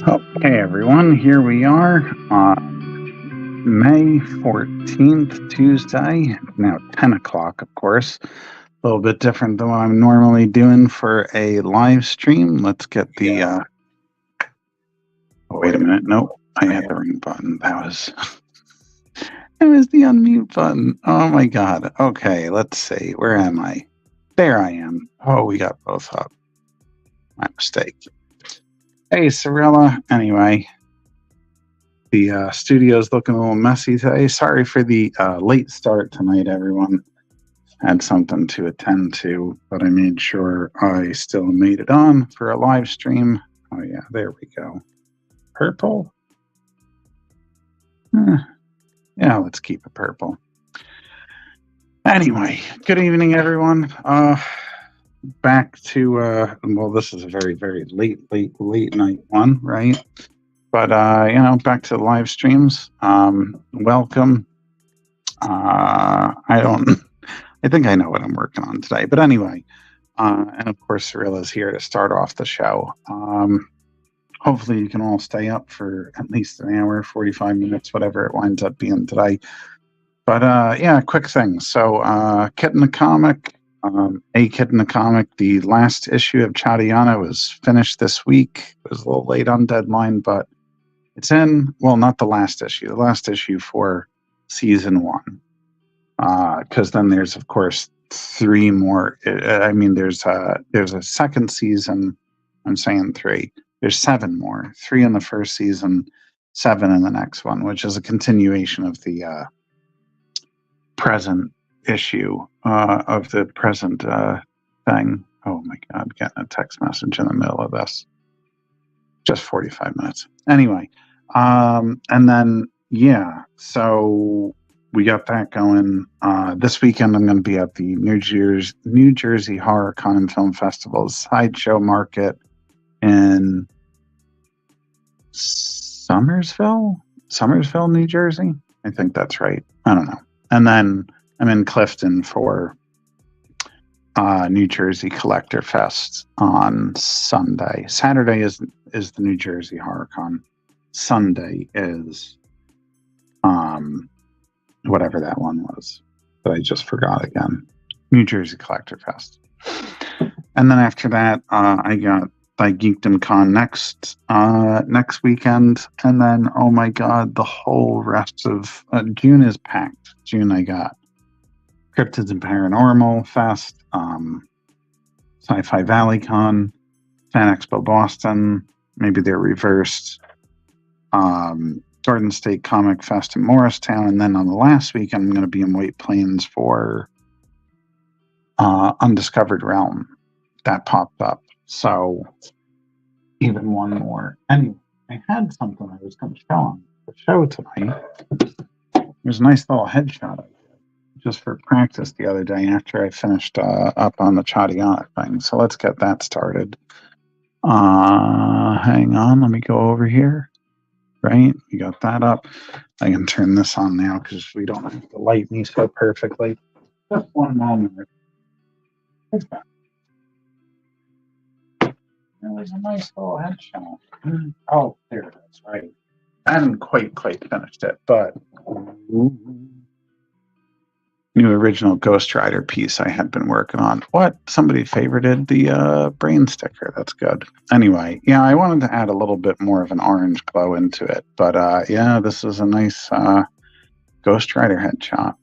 Okay, everyone, here we are on May 14th, Tuesday, now 10 o'clock, of course. A little bit different than what I'm normally doing for a live stream. Let's get the, oh, wait a minute. Nope, I had the ring button. That was the unmute button. Oh my God. Okay, let's see. Where am I? There I am. Oh, we got both up. My mistake. Hey, Cirilla. Anyway, the studio's looking a little messy today. Sorry for the late start tonight, everyone. Had something to attend to, but I made sure I still made it on for a live stream. Oh yeah, there we go. Purple? Yeah, let's keep it purple. Anyway, good evening, everyone. Back to, well, this is a very, very late night one, right? But, back to the live streams. Welcome. I think I know what I'm working on today. But anyway, and of course, Cirilla's here to start off the show. Hopefully you can all stay up for at least an hour, 45 minutes, whatever it winds up being today. But, yeah, quick thing. So, Kit in the Comic, A Kit in the Comic, the last issue of Chadiana was finished this week. It was a little late on deadline, but it's in, well, not the last issue for season 1. Because then there's, of course, 3 more. I mean, there's a second season. I'm saying 3. There's 7 more. 3 in the first season, 7 in the next one, which is a continuation of the present issue of the present thing. Oh my God, getting a text message in the middle of this. Just 45 minutes. Anyway, and then, yeah, so we got that going. This weekend, I'm going to be at the New Jersey Horror Con and Film Festival Sideshow Market in Somersville, New Jersey. I think that's right. I don't know. And then I'm in Clifton for New Jersey Collector Fest on Sunday. Saturday is the New Jersey Horror Con. Sunday is whatever that one was that I just forgot again. New Jersey Collector Fest. And then after that, I got by Geekdom Con next weekend. And then, oh my God, the whole rest of June is packed. June I got Cryptids and Paranormal Fest, Sci-Fi Valley Con, Fan Expo Boston, maybe they're reversed, Garden State Comic Fest in Morristown, and then on the last weekend, I'm going to be in White Plains for Undiscovered Realm. That popped up. So, even one more. Anyway, I had something I was going to show on the show tonight. There's a nice little headshot I did just for practice the other day after I finished up on the Chadiana thing. So, let's get that started. Hang on, let me go over here. Right, we got that up. I can turn this on now because we don't have to light me so perfectly. Just one moment. What's that? There was a nice little headshot. Oh, there it is. Right. I haven't quite finished it, but new original Ghost Rider piece I had been working on. What? Somebody favorited the brain sticker. That's good. Anyway, yeah, I wanted to add a little bit more of an orange glow into it. But yeah, this is a nice Ghost Rider headshot.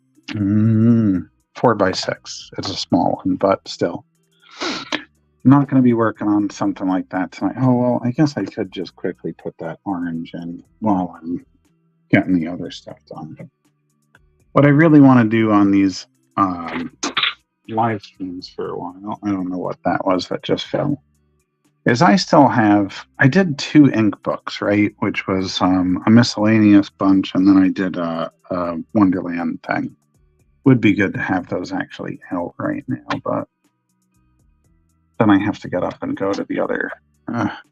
4x6. It's a small one, but still. I'm not going to be working on something like that tonight. Oh, well, I guess I could just quickly put that orange in while I'm getting the other stuff done. What I really want to do on these live streams for a while, I don't know what that was that just fell, is I did 2 ink books, right? Which was a miscellaneous bunch, and then I did a Wonderland thing. Would be good to have those actually out right now, but then I have to get up and go to the other,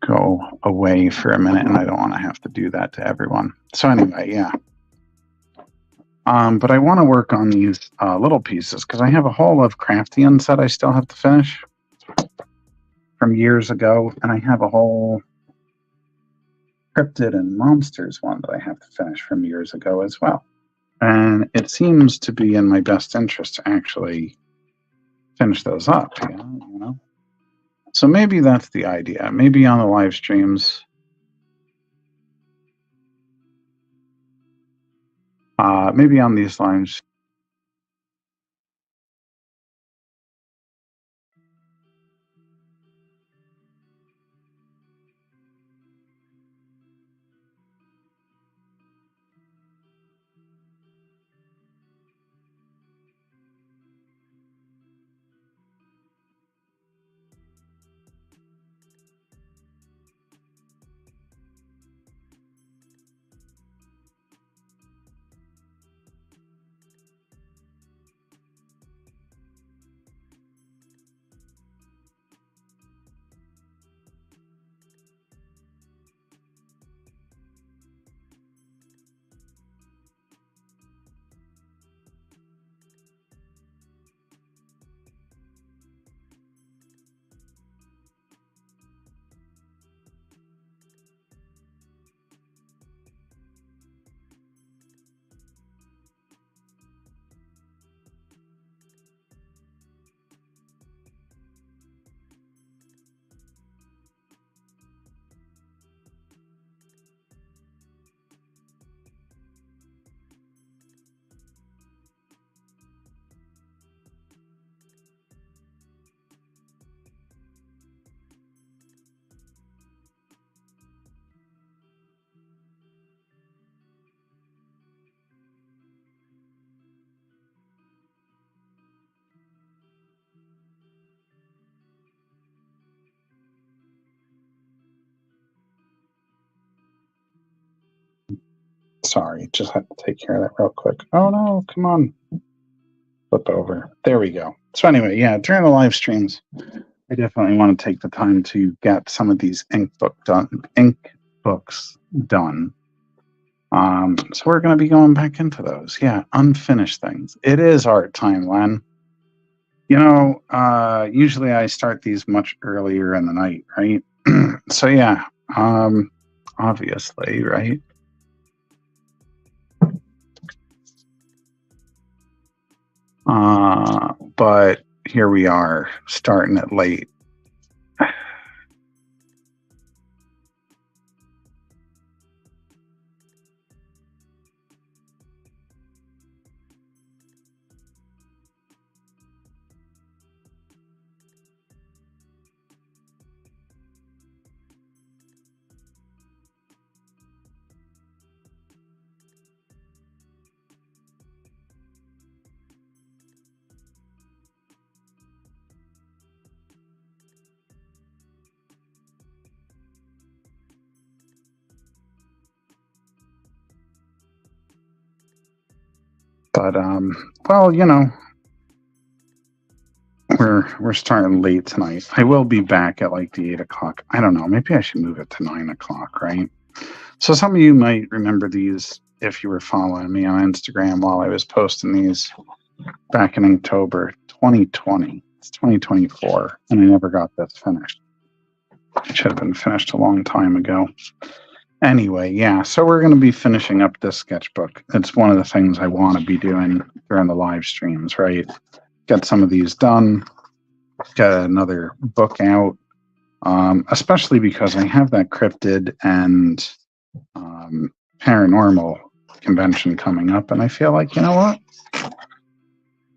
go away for a minute, and I don't want to have to do that to everyone. So anyway, yeah. But I want to work on these little pieces because I have a whole Lovecraftian set I still have to finish from years ago, and I have a whole cryptid and monsters one that I have to finish from years ago as well. And it seems to be in my best interest to actually finish those up, you know? So maybe that's the idea. Maybe on the live streams, maybe on these lives, sorry, just had to take care of that real quick. Oh no, come on. Flip over. There we go. So anyway, yeah, during the live streams, I definitely want to take the time to get some of these ink books done. So we're going to be going back into those. Yeah, unfinished things. It is art time, Len. You know, usually I start these much earlier in the night, right? So yeah, obviously, right? But here we are, starting it late. But well, you know, we're starting late tonight. I will be back at like the 8 o'clock. I don't know. Maybe I should move it to 9 o'clock, right? So some of you might remember these if you were following me on Instagram while I was posting these back in October 2020. It's 2024, and I never got this finished. It should have been finished a long time ago. Anyway, yeah, so we're going to be finishing up this sketchbook. It's one of the things I want to be doing during the live streams, right? Get some of these done, get another book out, especially because I have that cryptid and paranormal convention coming up, and I feel like, you know what?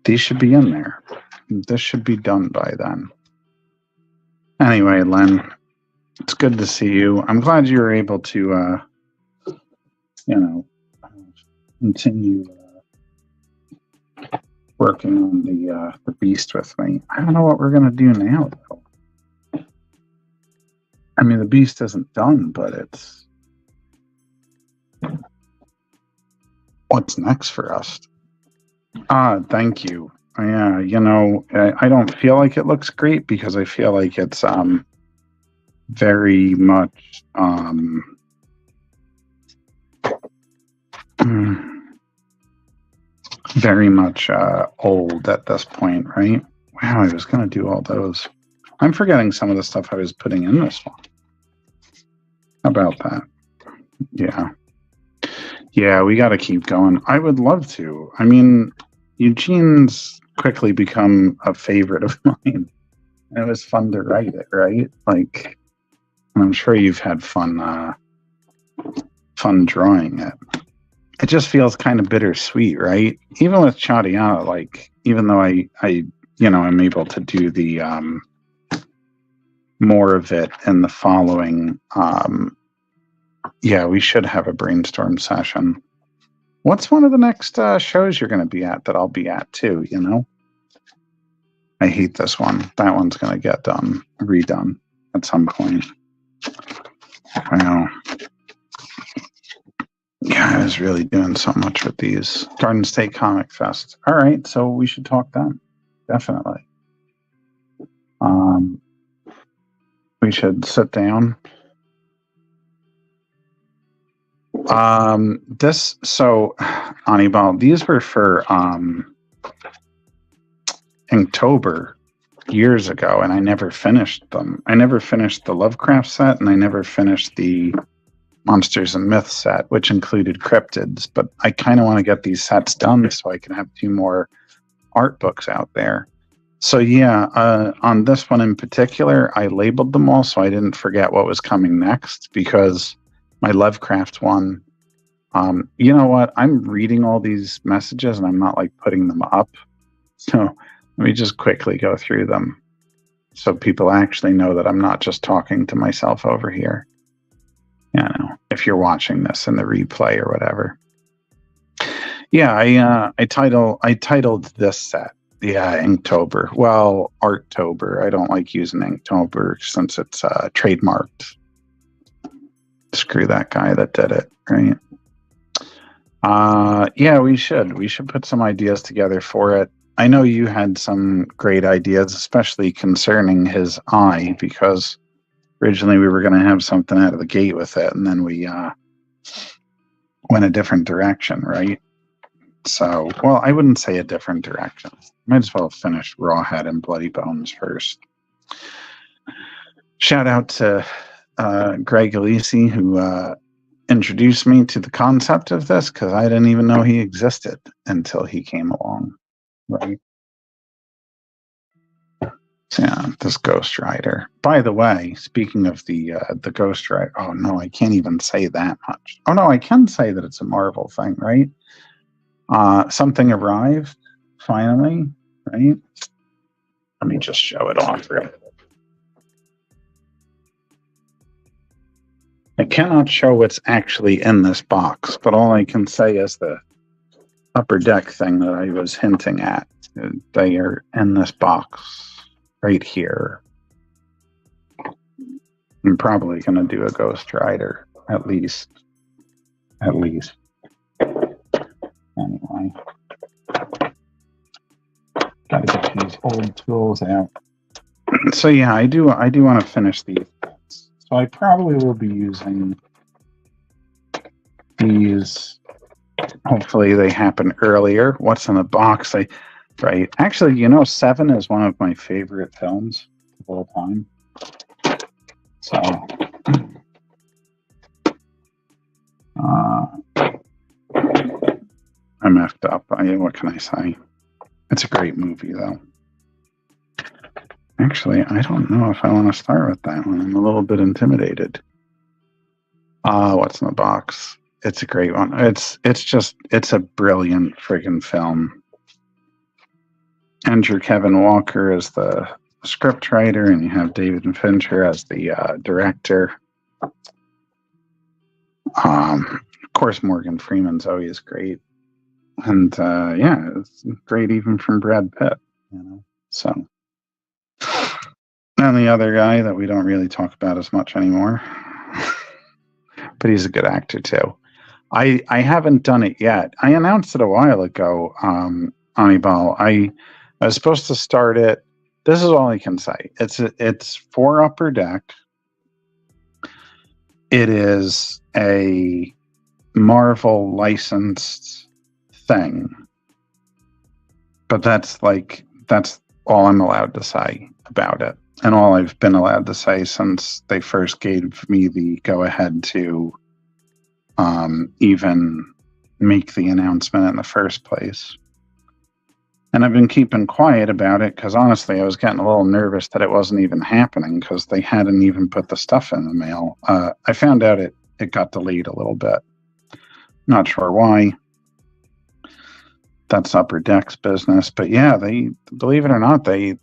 These should be in there. This should be done by then. Anyway, Len, it's good to see you. I'm glad you were able to, you know, continue working on the beast with me. I don't know what we're gonna do now, though. I mean, the beast isn't done, but it's what's next for us. Thank you. Yeah, you know, I don't feel like it looks great because I feel like it's very much very much old at this point, right? Wow, I was going to do all those. I'm forgetting some of the stuff I was putting in this one. How about that? Yeah. Yeah, we got to keep going. I would love to. I mean, Eugene's quickly become a favorite of mine. It was fun to write it, right? Like, I'm sure you've had fun drawing it. It just feels kind of bittersweet, right? Even with Chadiana, like, even though I'm able to do the more of it in the following. Yeah, we should have a brainstorm session. What's one of the next shows you're going to be at that I'll be at too? I hate this one. That one's going to get redone at some point. Wow. Yeah, I was really doing so much with these. Garden State Comic Fest. All right, so we should talk then. Definitely. We should sit down. Anibal, these were for Inktober years ago, and I never finished them. I never finished the Lovecraft set, and I never finished the Monsters and Myths set, which included cryptids. But I kind of want to get these sets done so I can have 2 more art books out there. So yeah, on this one in particular, I labeled them all so I didn't forget what was coming next, because my Lovecraft one, you know what? I'm reading all these messages and I'm not like putting them up. So let me just quickly go through them so people actually know that I'm not just talking to myself over here. If you're watching this in the replay or whatever. Yeah, I titled this set. Yeah, Inktober. Well, Arttober. I don't like using Inktober since it's trademarked. Screw that guy that did it, right? Yeah, we should put some ideas together for it. I know you had some great ideas, especially concerning his eye, because originally we were going to have something out of the gate with it, and then we went a different direction, right? So, well, I wouldn't say a different direction. Might as well finish Rawhead and Bloody Bones first. Shout out to Greg Alisi, who introduced me to the concept of this, because I didn't even know he existed until he came along, right? So, yeah, this Ghost Rider. By the way, speaking of the Ghost Rider, oh no, I can't even say that much. Oh no, I can say that it's a Marvel thing, right? Something arrived finally, right? Let me just show it off real quick. I cannot show what's actually in this box, but all I can say is the upper deck thing that I was hinting at. They are in this box right here. I'm probably going to do a Ghost Rider, at least. Anyway, gotta get these old tools out. So yeah, I do want to finish these. So I probably will be using these. Hopefully they happen earlier. What's in the box? Right. Actually, Seven is one of my favorite films of all time. So I messed up. What can I say? It's a great movie, though. Actually, I don't know if I want to start with that one. I'm a little bit intimidated. What's in the box? It's a great one. It's a brilliant friggin' film. Andrew Kevin Walker is the script writer, and you have David Fincher as the director. Of course, Morgan Freeman's always great. And yeah, it's great even from Brad Pitt, So, and the other guy that we don't really talk about as much anymore, but he's a good actor too. I haven't done it yet. I announced it a while ago, Anibal. I was supposed to start it. This is all I can say. It's for Upper Deck. It is a Marvel licensed thing, but that's all I'm allowed to say about it, and all I've been allowed to say since they first gave me the go ahead to even make the announcement in the first place. And I've been keeping quiet about it because honestly, I was getting a little nervous that it wasn't even happening because they hadn't even put the stuff in the mail. I found out it got delayed a little bit. Not sure why. That's Upper Deck's business, but yeah, they, believe it or not, they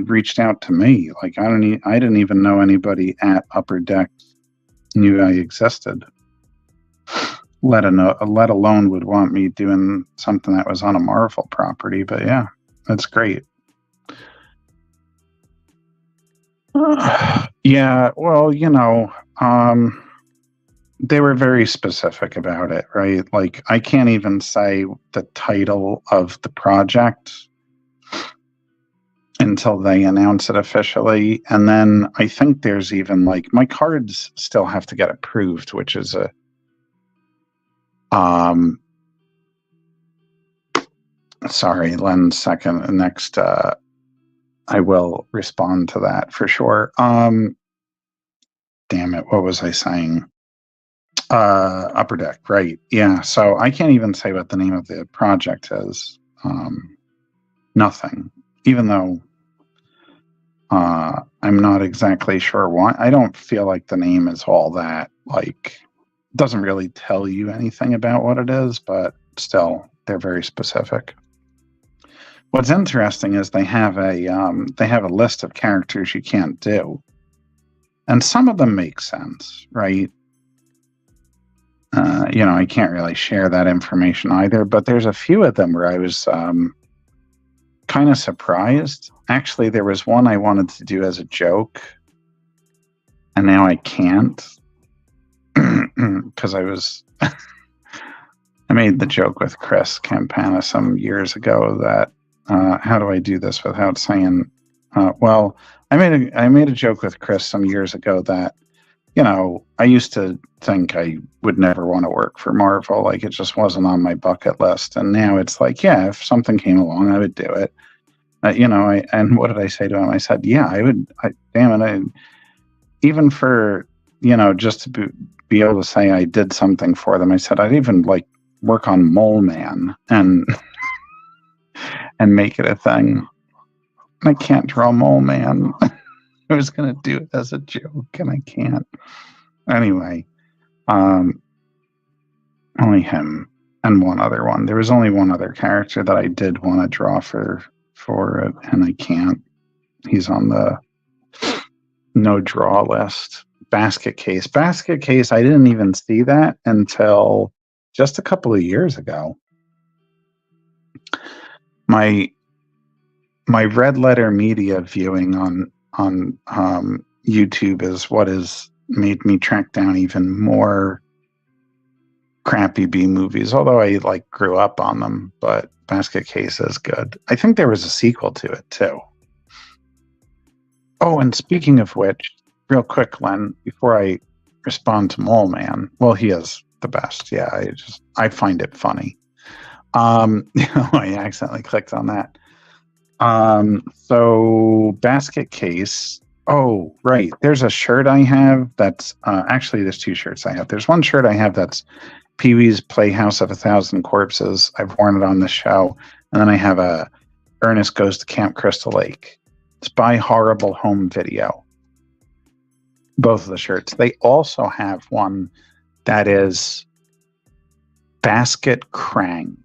reached out to me. Like I didn't even know anybody at Upper Deck knew I existed. Let alone would want me doing something that was on a Marvel property. But yeah, that's great. Yeah, well, they were very specific about it, right? Like I can't even say the title of the project until they announce it officially. And then I think there's even like my cards still have to get approved, which is a sorry, Len, second. Next, I will respond to that for sure. Damn it, what was I saying? Upper Deck, right? Yeah. So I can't even say what the name of the project is. Nothing. Even though I'm not exactly sure why. I don't feel like the name is all that like doesn't really tell you anything about what it is, but still, they're very specific. What's interesting is they have a list of characters you can't do, and some of them make sense, right? I can't really share that information either, but there's a few of them where I was kind of surprised. Actually, there was one I wanted to do as a joke, and now I can't because I made the joke with Chris Campana some years ago that how do I do this without saying? Well, I made a joke with Chris some years ago that I used to think I would never want to work for Marvel, like it just wasn't on my bucket list, and now it's like, yeah, if something came along, I would do it. And what did I say to him? I said, yeah, I would. Damn it, even for just to be able to say I did something for them. I said I'd even like work on Mole Man and make it a thing. I can't draw Mole Man. I was gonna do it as a joke, and I can't. Anyway, only him and one other one. There was only one other character that I did want to draw for it, and I can't. He's on the no draw list. Basket Case. I didn't even see that until just a couple of years ago. My Red Letter Media viewing on YouTube is what has made me track down even more crappy B movies, although I like grew up on them, but Basket Case is good. I think there was a sequel to it too. Oh, and speaking of which, real quick, Len, before I respond to Mole Man, well, he is the best. Yeah, I find it funny. I accidentally clicked on that. So Basket Case. Oh, right. There's a shirt I have that's actually there's two shirts I have. There's one shirt I have that's Pee-wee's Playhouse of 1,000 Corpses. I've worn it on the show. And then I have a Ernest Goes to Camp Crystal Lake. It's by Horrible Home Video. Both of the shirts. They also have one that is Basket Krang.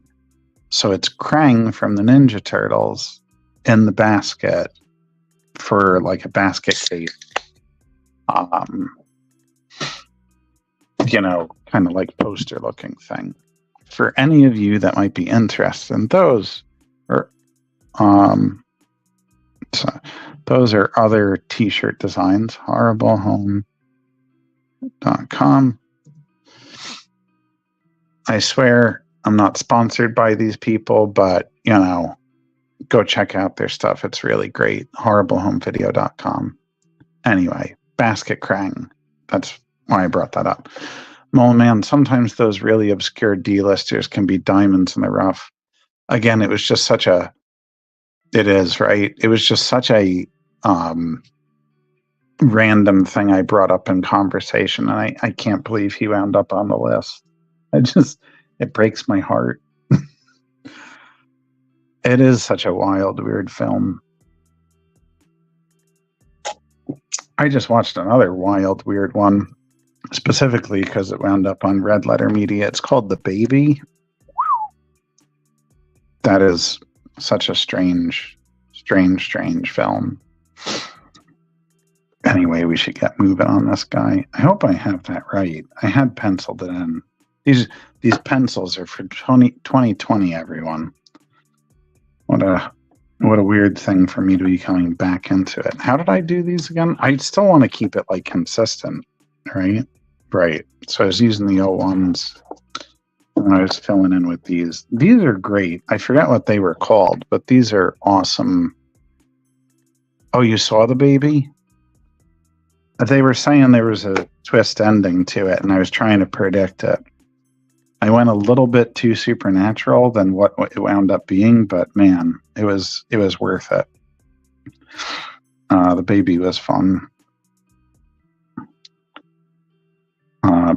So it's Krang from the Ninja Turtles in the basket for like a basket case. Kind of like poster looking thing. For any of you that might be interested in those, or so those are other t-shirt designs. HorribleHome.com. I swear I'm not sponsored by these people, but go check out their stuff. It's really great. HorribleHomeVideo.com. Anyway, Basket Krang. That's why I brought that up. Mole Man, sometimes those really obscure D-listers can be diamonds in the rough. Again, it was just such a... It is, right? It was just such a random thing I brought up in conversation, and I can't believe he wound up on the list. It breaks my heart. It is such a wild, weird film. I just watched another wild, weird one, specifically because it wound up on Red Letter Media. It's called The Baby. That is such a strange film. Anyway, we should get moving on this guy. I hope I have that right. I had penciled it in. These pencils are for 2020, everyone. What a weird thing for me to be coming back into it. How did I do these again? I still want to keep it like consistent, right? Right. So I was using the O1s and I was filling in with these. These are great. I forgot what they were called, but these are awesome. Oh, you saw The Baby? They were saying there was a twist ending to it, and I was trying to predict it. I went a little bit too supernatural than what it wound up being, but man, it was worth it. The Baby was fun.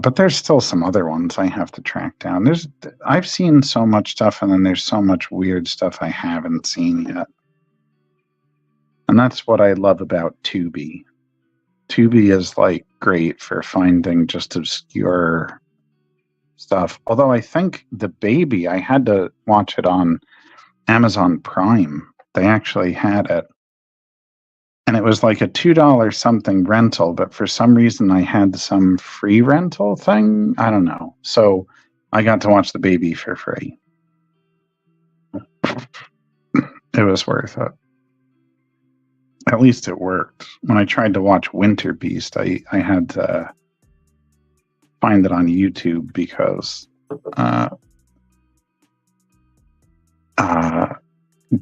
But there's still some other ones I have to track down. I've seen so much stuff, and then there's so much weird stuff I haven't seen yet. And that's what I love about Tubi. Tubi is like great for finding just obscure stuff. Although I think The Baby, I had to watch it on Amazon Prime. They actually had it. And it was like a $2 something rental, but for some reason I had some free rental thing. I don't know. So I got to watch The Baby for free. It was worth it. At least it worked. When I tried to watch Winter Beast, I had to find it on YouTube because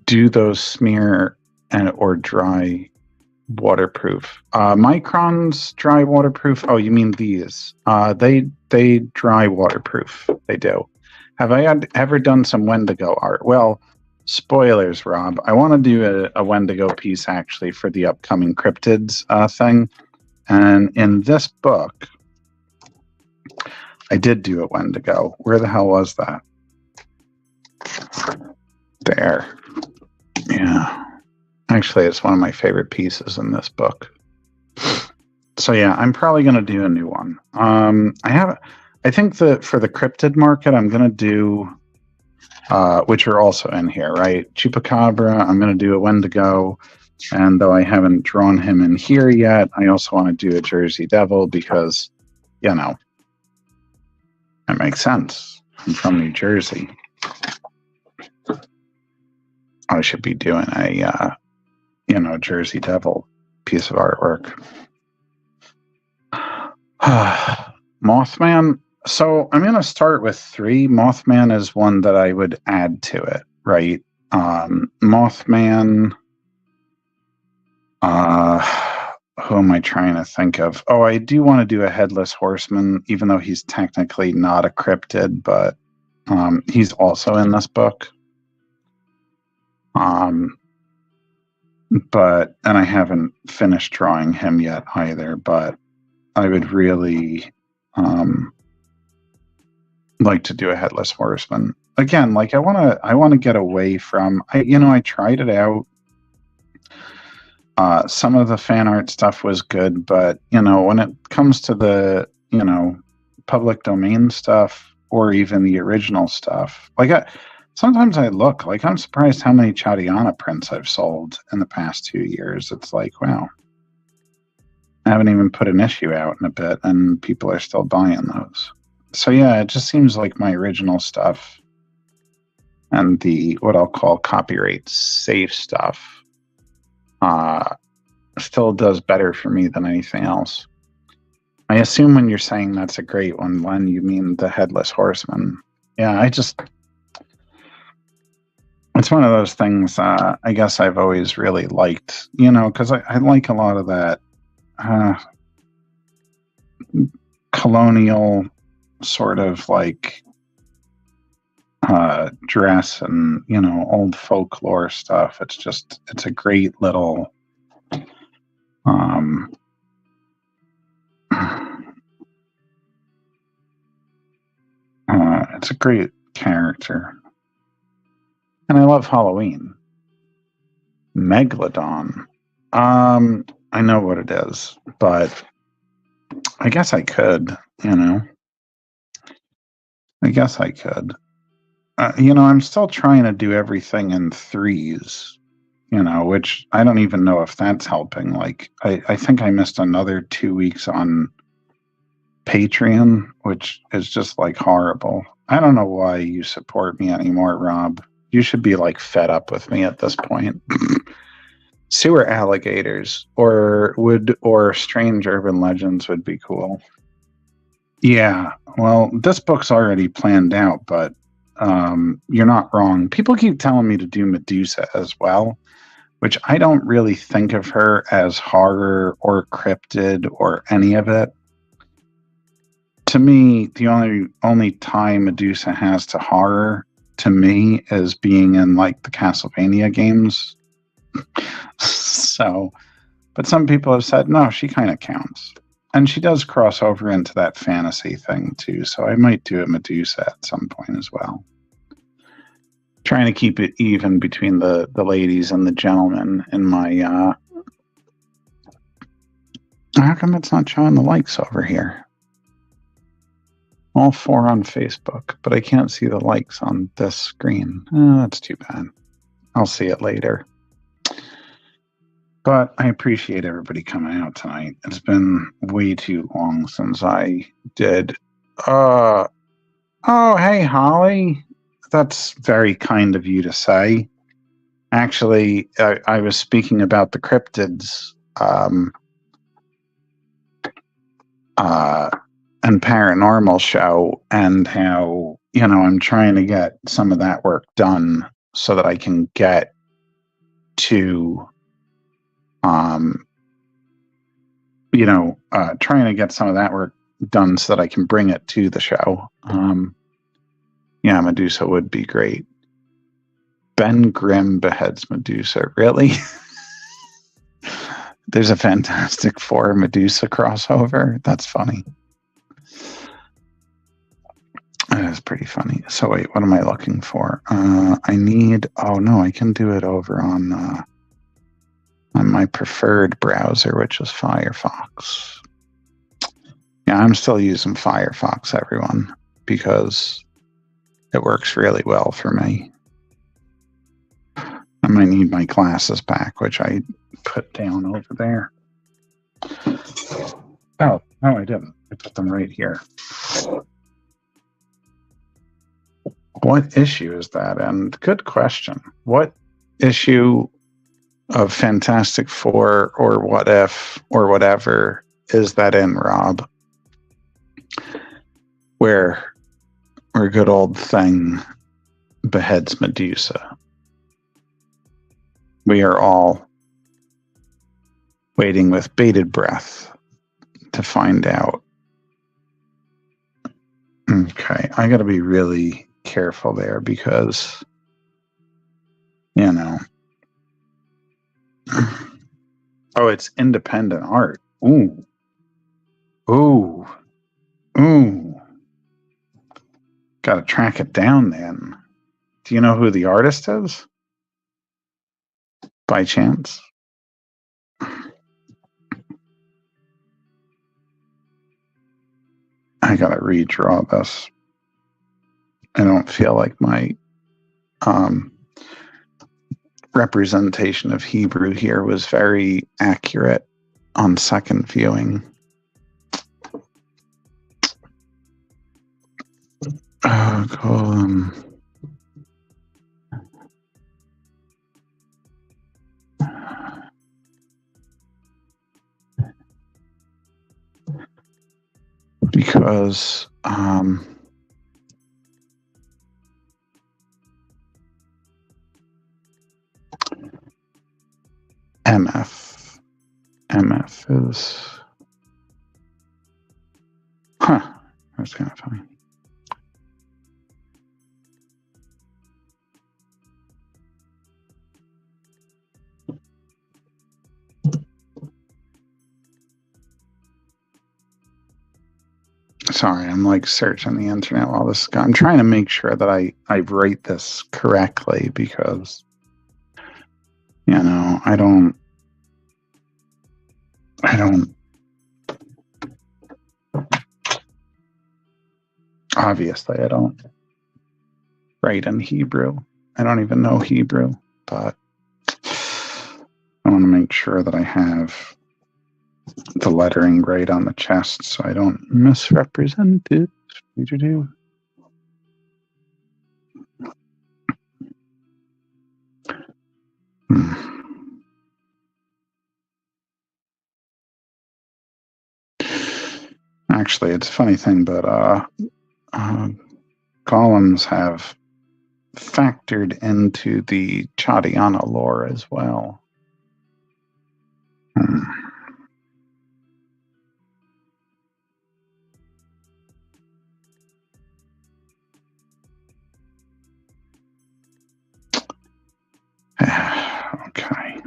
do those smear or dry waterproof? Micron's dry waterproof. Oh, you mean these? They dry waterproof. They do. Have I ever done some Wendigo art? Well, spoilers, Rob. I want to do a Wendigo piece actually for the upcoming cryptids thing. And in this book, I did do a Wendigo. Where the hell was that? There. Yeah. Actually, it's one of my favorite pieces in this book. So yeah, I'm probably going to do a new one. I think that for the cryptid market, I'm going to do which are also in here, right? Chupacabra, I'm going to do a Wendigo, and though I haven't drawn him in here yet, I also want to do a Jersey Devil because, you know, that makes sense. I'm from New Jersey. I should be doing a, Jersey Devil piece of artwork. Mothman. So I'm going to start with 3. Mothman is one that I would add to it, right? Mothman. Who am I trying to think of? Oh, I do want to do a Headless Horseman, even though he's technically not a cryptid, but he's also in this book. And I haven't finished drawing him yet either, but I would really like to do a Headless Horseman again. Like I want to get away from. I tried it out. Some of the fan art stuff was good, but when it comes to the public domain stuff or even the original stuff, sometimes I look like I'm surprised how many Chadiana prints I've sold in the past 2 years. It's like, wow, I haven't even put an issue out in a bit, and people are still buying those. So yeah, it just seems like my original stuff and the what I'll call copyright safe stuff still does better for me than anything else. I assume when you're saying that's a great one, Len, you mean the Headless Horseman. Yeah, it's one of those things I guess I've always really liked, because I like a lot of that colonial sort of like dress and old folklore stuff. It's a great little It's a great character. And I love Halloween. Megalodon. I know what it is, but I guess I could, I guess I could. I'm still trying to do everything in threes, which I don't even know if that's helping. Like, I think I missed another 2 weeks on Patreon, which is just like horrible. I don't know why you support me anymore, Rob. You should be like fed up with me at this point. Sewer alligators or strange urban legends would be cool. Yeah, well, this book's already planned out, but you're not wrong. People keep telling me to do Medusa as well, which I don't really think of her as horror or cryptid or any of it. To me, the only tie Medusa has to horror, to me, is being in like the Castlevania games. So, but some people have said, no, she kind of counts. And she does cross over into that fantasy thing too. So I might do a Medusa at some point as well. Trying to keep it even between the ladies and the gentlemen in my, how come it's not showing the likes over here? All 4 on Facebook, but I can't see the likes on this screen. Oh, that's too bad. I'll see it later. But I appreciate everybody coming out tonight. It's been way too long since I did. Oh, hey, Holly. That's very kind of you to say. Actually, I was speaking about the cryptids and paranormal show and how, I'm trying to get some of that work done so that I can get to trying to get some of that work done so that I can bring it to the show. Yeah, Medusa would be great. Ben Grimm beheads Medusa. Really? There's a Fantastic Four Medusa crossover. That's funny. That is pretty funny. So wait, what am I looking for? I need. Oh no, I can do it over on my preferred browser, which is Firefox. Yeah, I'm still using Firefox, everyone, because it works really well for me. I might need my glasses back, which I put down over there. Oh, no, I didn't. I put them right here. What issue is that? And good question. What issue of Fantastic Four or What If or whatever is that in, Rob? Where good old thing beheads Medusa. We are all waiting with bated breath to find out. Okay, I got to be really careful there because, Oh, it's independent art. Ooh. Ooh. Ooh. Got to track it down then. Do you know who the artist is? By chance? I got to redraw this. I don't feel like my representation of Hebrew here was very accurate on second viewing. Oh, because MF is that's kind of funny. Sorry, I'm like searching the internet while this is going. I'm trying to make sure that I write this correctly because, I don't, obviously I don't write in Hebrew. I don't even know Hebrew, but I want to make sure that I have the lettering right on the chest so I don't misrepresent it. Actually, it's a funny thing, but golems have factored into the Chadiana lore as well. Okay.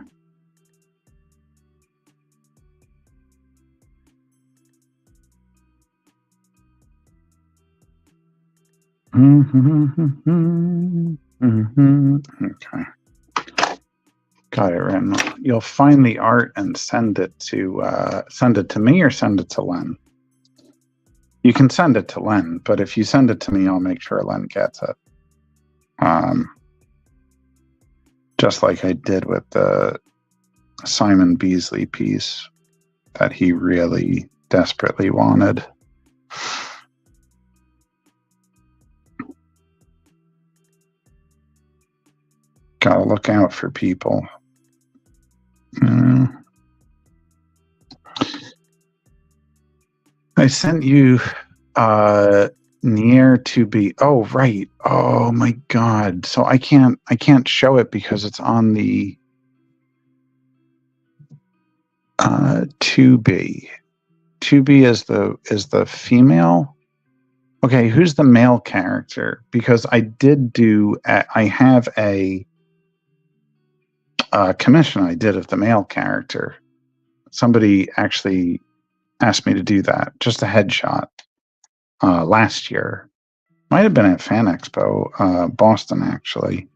Okay. Got it written. You'll find the art and send it to me or send it to Len. You can send it to Len, but if you send it to me, I'll make sure Len gets it. Just like I did with the Simon Beasley piece that he really desperately wanted. Gotta look out for people. I sent you near to be. Oh, right. Oh my God. So I can't show it because it's on the 2B. 2B is the female. Okay, who's the male character? Because I have a commission I did of the male character. Somebody actually asked me to do that, just a headshot, last year. Might have been at Fan Expo, Boston, actually.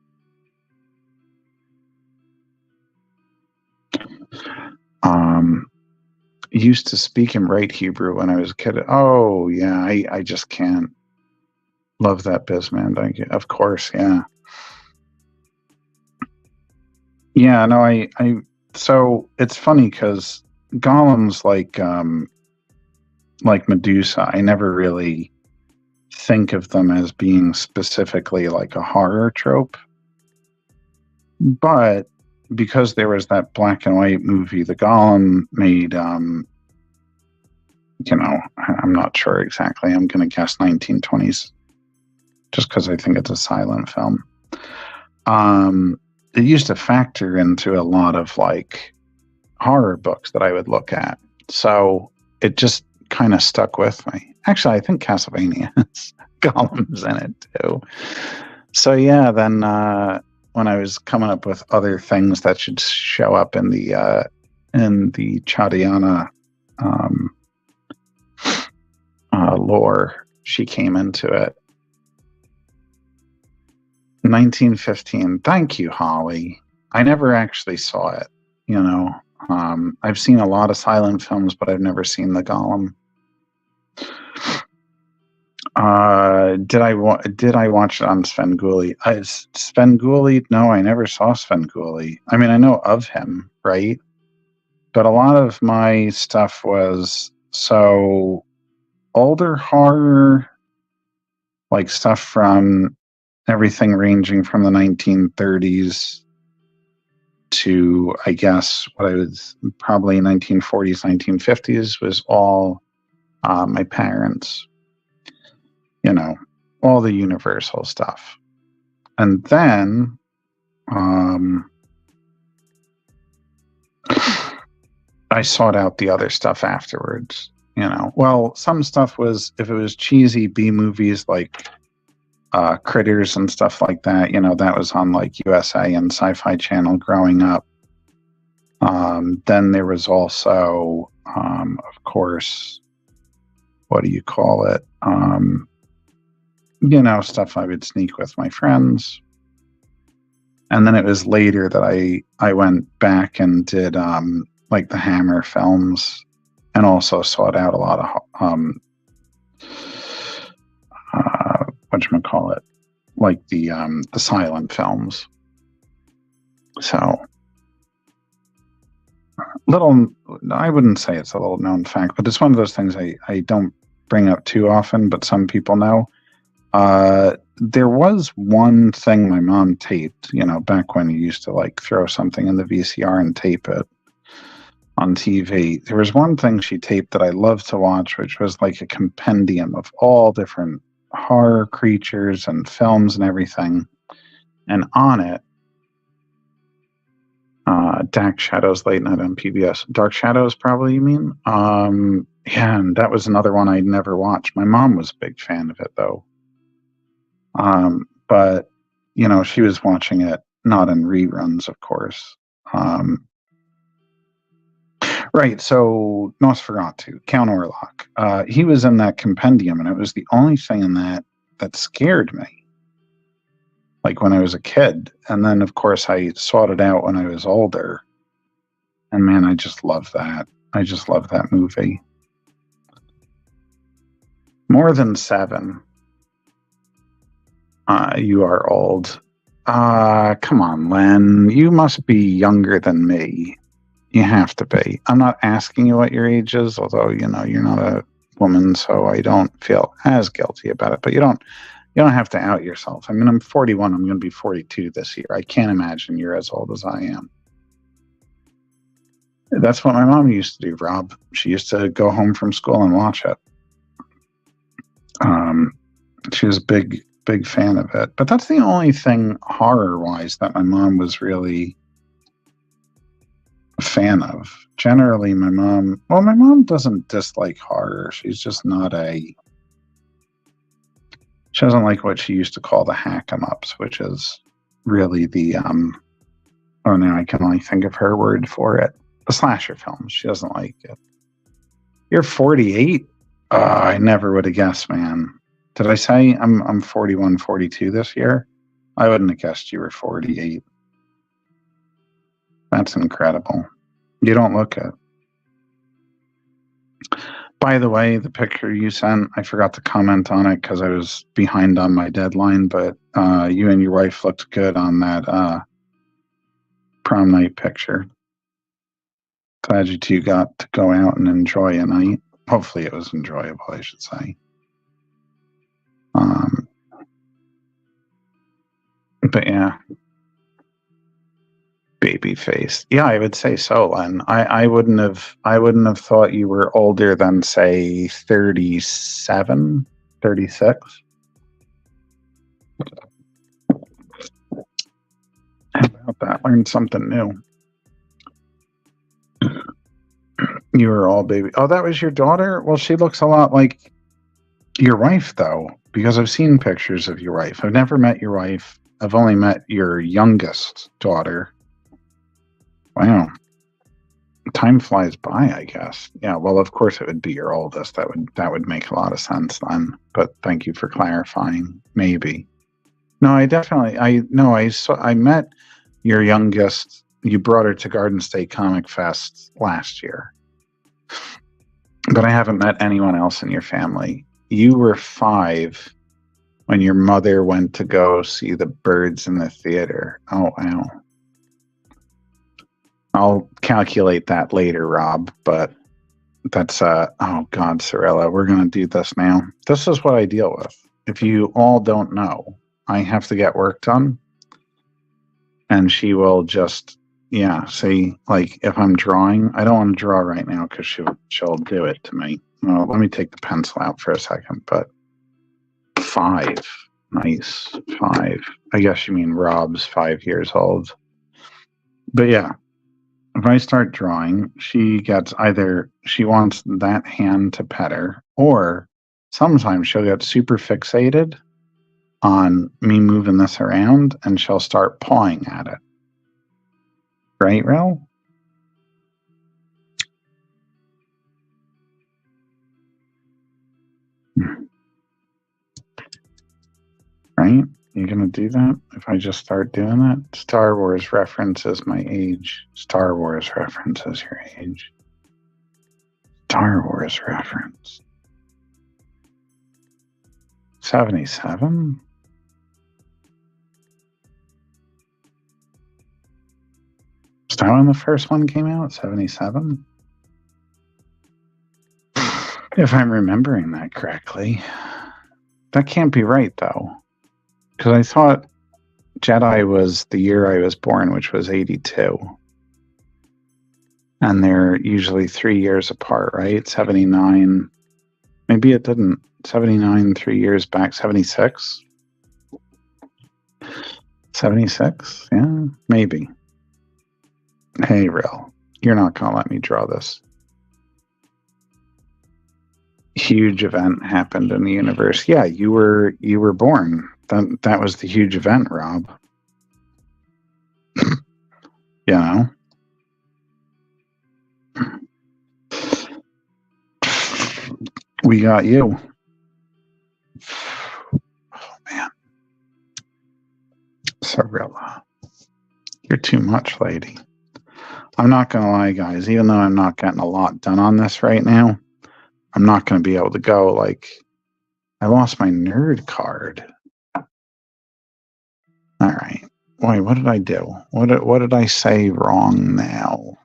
Used to speak and write Hebrew when I was a kid. Oh, yeah, I just can't. Love that Bisman. Of course, yeah. Yeah, no, so it's funny because golems like Medusa, I never really think of them as being specifically like a horror trope. But because there was that black and white movie, the Golem made, I'm not sure exactly. I'm going to guess 1920s, just because I think it's a silent film. It used to factor into a lot of like horror books that I would look at. So it just kind of stuck with me. Actually, I think Castlevania has golems in it too. So yeah, then when I was coming up with other things that should show up in the Chadiana lore, she came into it. 1915. Thank you, Holly. I never actually saw it. I've seen a lot of silent films, but I've never seen the Golem. Did I watch it on Svengoolie? Svengoolie? No, I never saw Svengoolie. I mean, I know of him, right? But a lot of my stuff was older horror, like stuff from everything ranging from the 1930s to, I guess, what I was probably 1940s, 1950s was all my parents, all the Universal stuff. And then I sought out the other stuff afterwards, Well, some stuff was, if it was cheesy B movies like Critters and stuff like that, that was on like USA and Sci-Fi Channel growing up. Then there was also, of course, what do you call it? Stuff I would sneak with my friends. And then it was later that I went back and did like the Hammer films, and also sought out a lot of whatchamacallit, like the silent films. So I wouldn't say it's a little known fact, but it's one of those things I don't bring up too often, but some people know. There was one thing my mom taped, back when you used to like throw something in the VCR and tape it on TV. There was one thing she taped that I loved to watch, which was like a compendium of all different horror creatures and films and everything. And on it, Dark Shadows Late Night on PBS. Dark Shadows, probably, you mean? Yeah, and that was another one I'd never watched. My mom was a big fan of it, though. But, she was watching it not in reruns, of course. Right, so Nosferatu, Count Orlok. He was in that compendium, and it was the only thing in that scared me, like when I was a kid. And then, of course, I sought it out when I was older. And man, I just love that. I just love that movie. More than 7. You are old. Come on, Len. You must be younger than me. You have to be. I'm not asking you what your age is, although, you're not a woman, so I don't feel as guilty about it. But you don't have to out yourself. I mean, I'm 41. I'm going to be 42 this year. I can't imagine you're as old as I am. That's what my mom used to do, Rob. She used to go home from school and watch it. She was a big fan of it. But that's the only thing horror-wise that my mom was really a fan of. Generally, my mom doesn't dislike horror. She's just not she doesn't like what she used to call the hack-em-ups, which is really the, now I can only think of her word for it. The slasher films. She doesn't like it. You're 48? I never would have guessed, man. Did I say I'm 41, 42 this year? I wouldn't have guessed you were 48. That's incredible. You don't look it. By the way, the picture you sent, I forgot to comment on it because I was behind on my deadline, but you and your wife looked good on that prom night picture. Glad you two got to go out and enjoy a night. Hopefully it was enjoyable, I should say. But yeah. Baby face. Yeah, I would say so, Len. I wouldn't have thought you were older than, say, 37, 36. How about that? Learned something new. You were all baby. Oh, that was your daughter? Well, she looks a lot like your wife, though, because I've seen pictures of your wife. I've never met your wife. I've only met your youngest daughter. Wow. Time flies by, I guess. Yeah, well, of course it would be your oldest. That would make a lot of sense then. But thank you for clarifying. Maybe. No, I met your youngest. You brought her to Garden State Comic Fest last year. But I haven't met anyone else in your family. You were 5 when your mother went to go see the Birds in the theater. Oh, wow. I'll calculate that later, Rob, but that's, oh God, Sorella, we're going to do this now. This is what I deal with. If you all don't know, I have to get work done, and she will just, see, like, if I'm drawing, I don't want to draw right now because she'll do it to me. Well, let me take the pencil out for a second, but 5. Nice. 5. I guess you mean Rob's 5 years old. But yeah. If I start drawing, she wants that hand to pet her, or sometimes she'll get super fixated on me moving this around and she'll start pawing at it. Right, Rel? Right? You gonna do that if I just start doing that? Star Wars references my age. Star Wars references your age. Star Wars reference. 77? Is that when the first one came out? 77? If I'm remembering that correctly. That can't be right, though. Because I thought Jedi was the year I was born, which was 82. And they're usually 3 years apart, right? 79. Maybe it didn't. 79, 3 years back. 76? 76? Yeah, maybe. Hey, Real, you're not going to let me draw this. Huge event happened in the universe. Yeah, you were born. That was the huge event, Rob. You know? We got you. Oh, man. Sorella. You're too much, lady. I'm not going to lie, guys. Even though I'm not getting a lot done on this right now, I'm not going to be able to go, like, I lost my nerd card. All right. Wait, what did I do? What did I say wrong now?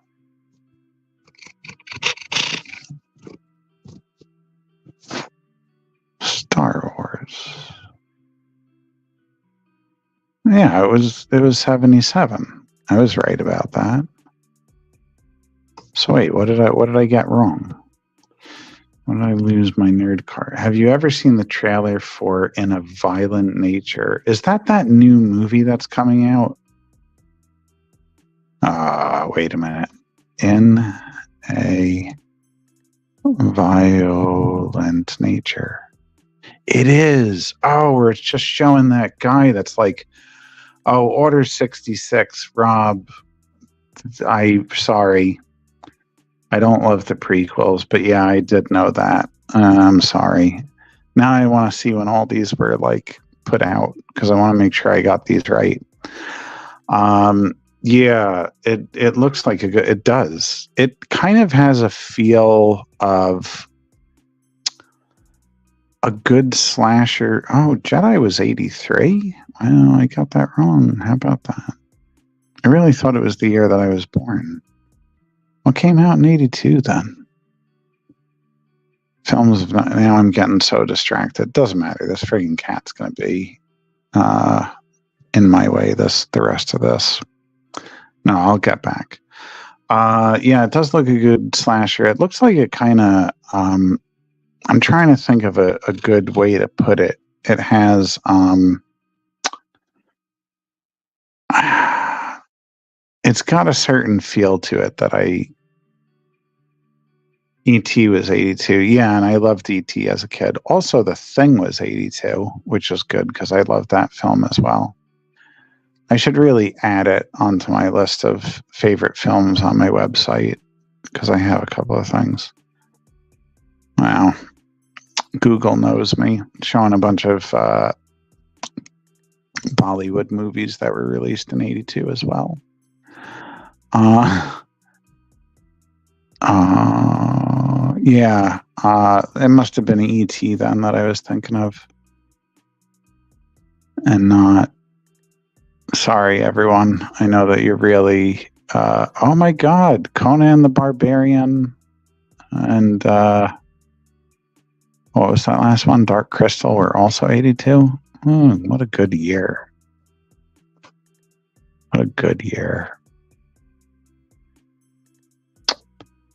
Star Wars. Yeah, it was 77. I was right about that. So wait, what did I get wrong? When did I lose my nerd card? Have you ever seen the trailer for In a Violent Nature? Is that new movie that's coming out? Wait a minute. In a Violent Nature. It is. Oh, where it's just showing that guy that's like, oh, Order 66, Rob. Sorry. I don't love the prequels, but yeah, I did know that. I'm sorry. Now I want to see when all these were like put out because I want to make sure I got these right. Yeah, it looks like it does. It kind of has a feel of a good slasher. Oh, Jedi was 83? Well, I got that wrong. How about that? I really thought it was the year that I was born. What came out in 82 then? Films, now I'm getting so distracted. Doesn't matter. This friggin' cat's going to be in my way the rest of this. No, I'll get back. Yeah, it does look a good slasher. It looks like it kind of... I'm trying to think of a good way to put it. It has... it's got a certain feel to it that E.T. was 82. Yeah, and I loved E.T. as a kid. Also, The Thing was 82, which was good because I loved that film as well. I should really add it onto my list of favorite films on my website because I have a couple of things. Wow. Google knows me. Showing a bunch of Bollywood movies that were released in 82 as well. Yeah, it must have been E.T. then that I was thinking of. And not... Sorry, everyone. I know that you're really... oh my god, Conan the Barbarian. And what was that last one? Dark Crystal were also 82? What a good year. What a good year.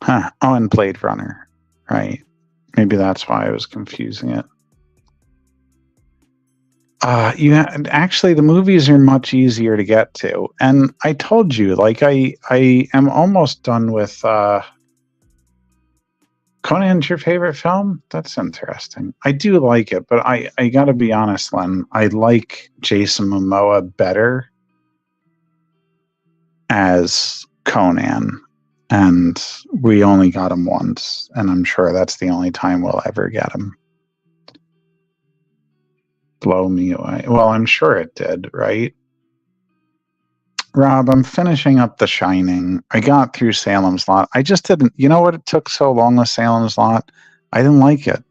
Huh. Oh, and Blade Runner. Right. Maybe that's why I was confusing it. Actually, the movies are much easier to get to. And I told you, like, I am almost done with Conan's your favorite film? That's interesting. I do like it, but I got to be honest, Len. I like Jason Momoa better as Conan. And we only got him once, and I'm sure that's the only time we'll ever get him. blow me away. Well, I'm sure it did, right? Rob, I'm finishing up The Shining. I got through Salem's Lot. I just didn't. You know what? It took so long with Salem's Lot. I didn't like it.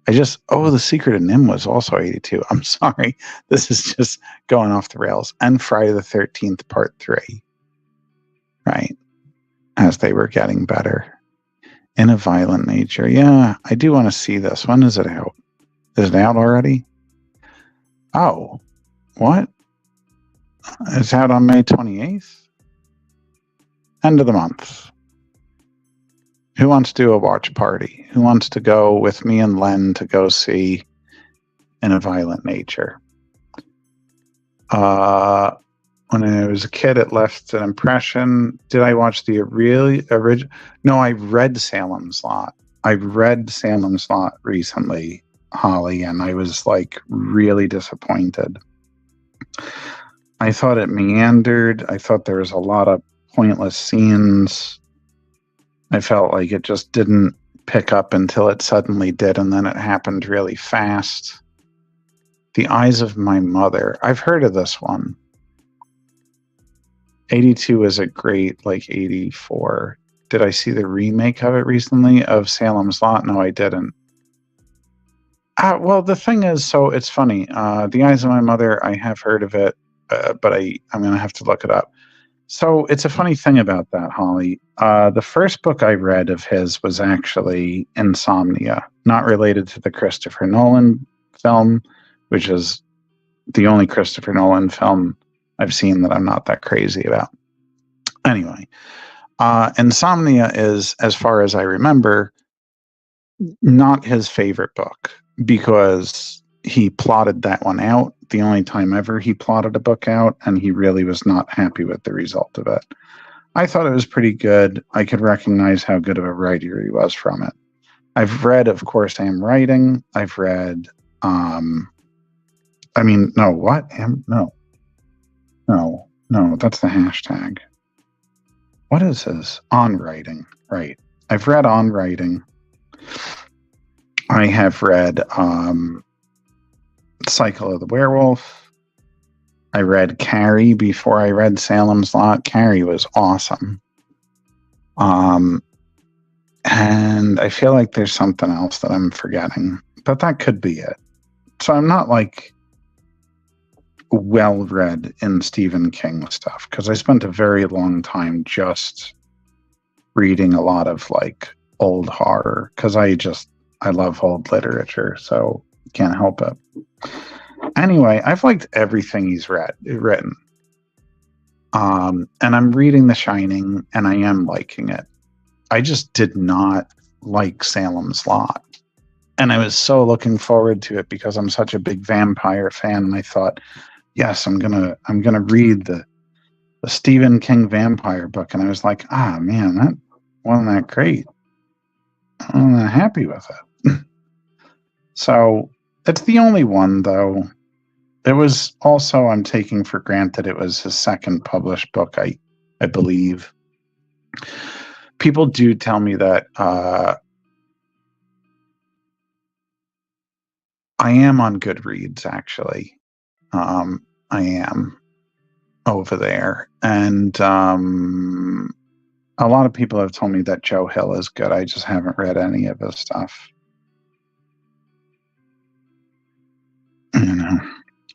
The Secret of Nim was also 82. I'm sorry. This is just going off the rails. And Friday the 13th, Part 3. Right. As they were getting better. In a Violent Nature. Yeah, I do want to see this. When is it out? Is it out already? Oh, what? It's out on May 28th? End of the month. Who wants to do a watch party? Who wants to go with me and Len to go see In a Violent Nature? When I was a kid, it left an impression. Did I watch the original? No, I read Salem's Lot. I read Salem's Lot recently, Holly, and I was like really disappointed. I thought it meandered. I thought there was a lot of pointless scenes. I felt like it just didn't pick up until it suddenly did, and then it happened really fast. The Eyes of My Mother. I've heard of this one. 82 is a great, like 84. Did I see the remake of it recently of Salem's Lot? No, I didn't. Well, the thing is, so it's funny. The Eyes of My Mother, I have heard of it, but I'm going to have to look it up. So it's a funny thing about that, Holly. The first book I read of his was actually Insomnia, not related to the Christopher Nolan film, which is the only Christopher Nolan film I've seen that I'm not that crazy about. Anyway, Insomnia is, as far as I remember, not his favorite book because he plotted that one out the only time ever he plotted a book out, and he really was not happy with the result of it. I thought it was pretty good. I could recognize how good of a writer he was from it. I've read, of course, Am Writing. I've read, no, that's the hashtag. What is this? On Writing, right. I've read On Writing. I have read Cycle of the Werewolf. I read Carrie before I read Salem's Lot. Carrie was awesome. And I feel like there's something else that I'm forgetting, but that could be it. So I'm not like well read in Stephen King stuff because I spent a very long time just reading a lot of like old horror because I love old literature, so can't help it. Anyway, I've liked everything he's written. And I'm reading The Shining, and I am liking it. I just did not like Salem's Lot. And I was so looking forward to it because I'm such a big vampire fan, and I thought, yes, I'm gonna read the Stephen King vampire book. And I was like, man, that wasn't that great. I'm not happy with it. So it's the only one, though. It was also, I'm taking for granted, it was his second published book, I believe. People do tell me that I am on Goodreads, actually. I am over there. And a lot of people have told me that Joe Hill is good. I just haven't read any of his stuff. You know,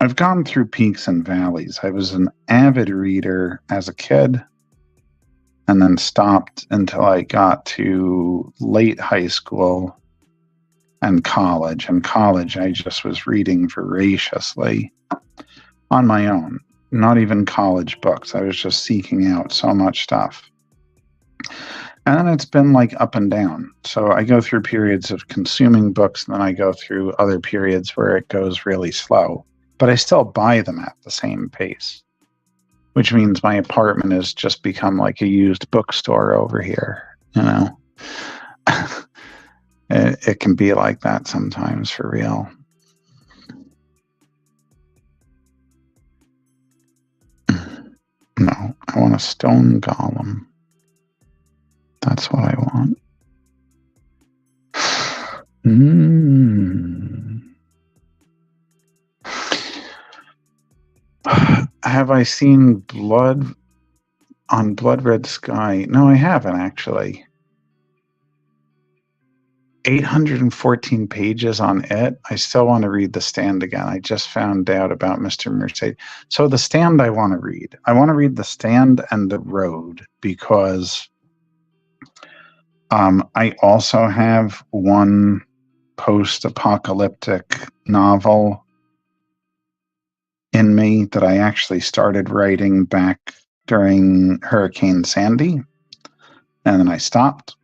I've gone through peaks and valleys. I was an avid reader as a kid and then stopped until I got to late high school and college. In college, I just was reading voraciously on my own, not even college books. I was just seeking out so much stuff. And then it's been like up and down. So I go through periods of consuming books, and then I go through other periods where it goes really slow. But I still buy them at the same pace, which means my apartment has just become like a used bookstore over here. You know, it can be like that sometimes, for real. No, I want a stone golem. That's what I want. Have I seen Blood on Blood Red Sky? No, I haven't actually. 814 pages on it. I still want to read The Stand again. I just found out about Mr. Mercedes. So The Stand I want to read. I want to read The Stand and The Road because I also have one post-apocalyptic novel in me that I actually started writing back during Hurricane Sandy, and then I stopped.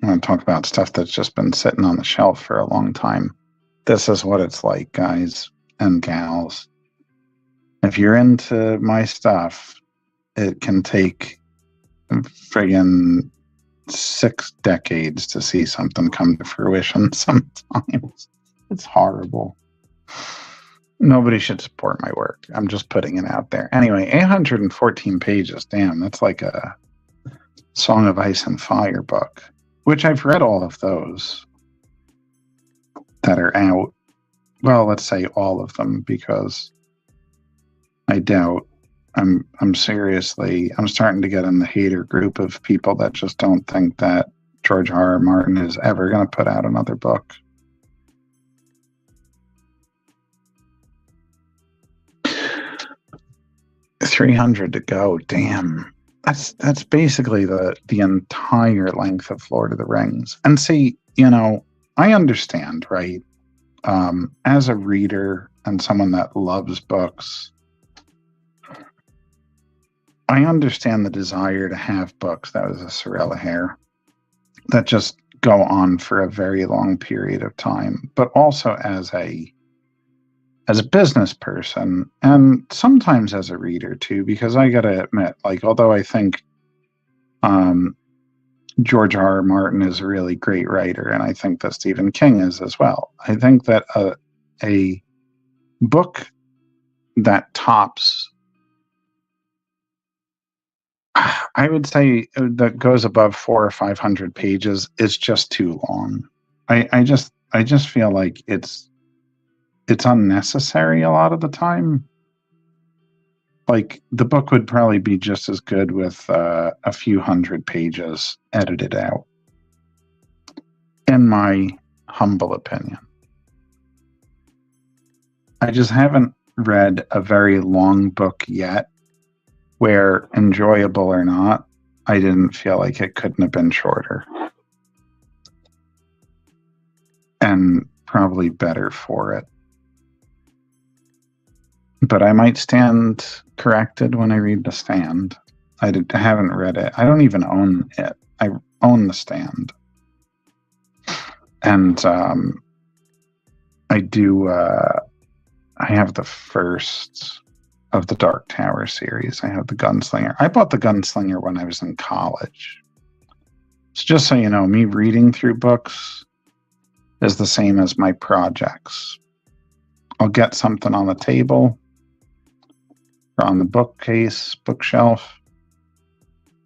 I'm going to talk about stuff that's just been sitting on the shelf for a long time. This is what it's like, guys and gals. If you're into my stuff, it can take friggin' 6 decades to see something come to fruition sometimes. It's horrible. Nobody should support my work. I'm just putting it out there. Anyway, 814 pages. Damn, that's like a Song of Ice and Fire book, which I've read all of those that are out. Well, let's say all of them, because I doubt I'm starting to get in the hater group of people that just don't think that George R.R. Martin is ever going to put out another book. $300 to go. Damn. That's basically the entire length of Lord of the Rings. And see, I understand, right? As a reader and someone that loves books, I understand the desire to have books, that was a Sorella hair, that just go on for a very long period of time. But also as a business person, and sometimes as a reader too, because I gotta admit, like, although I think George R.R. Martin is a really great writer, and I think that Stephen King is as well, I think that a book that tops, I would say, that goes above 400 or 500 pages is just too long. I just feel like it's unnecessary a lot of the time. Like, the book would probably be just as good with a few hundred pages edited out, in my humble opinion. I just haven't read a very long book yet where, enjoyable or not, I didn't feel like it couldn't have been shorter. And probably better for it. But I might stand corrected when I read The Stand. I haven't read it. I don't even own it. I own The Stand. And I do, I have the first of the Dark Tower series. I have the Gunslinger. I bought the Gunslinger when I was in college. So just so you know, me reading through books is the same as my projects. I'll get something on the table or on the bookshelf,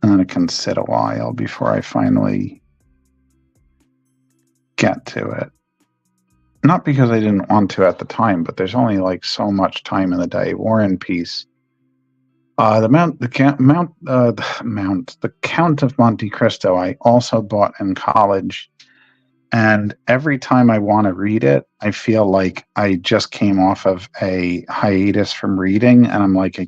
and then it can sit a while before I finally get to it. Not because I didn't want to at the time, but there's only like so much time in the day. War and Peace. The Count of Monte Cristo I also bought in college, and every time I want to read it, I feel like I just came off of a hiatus from reading, and I'm like,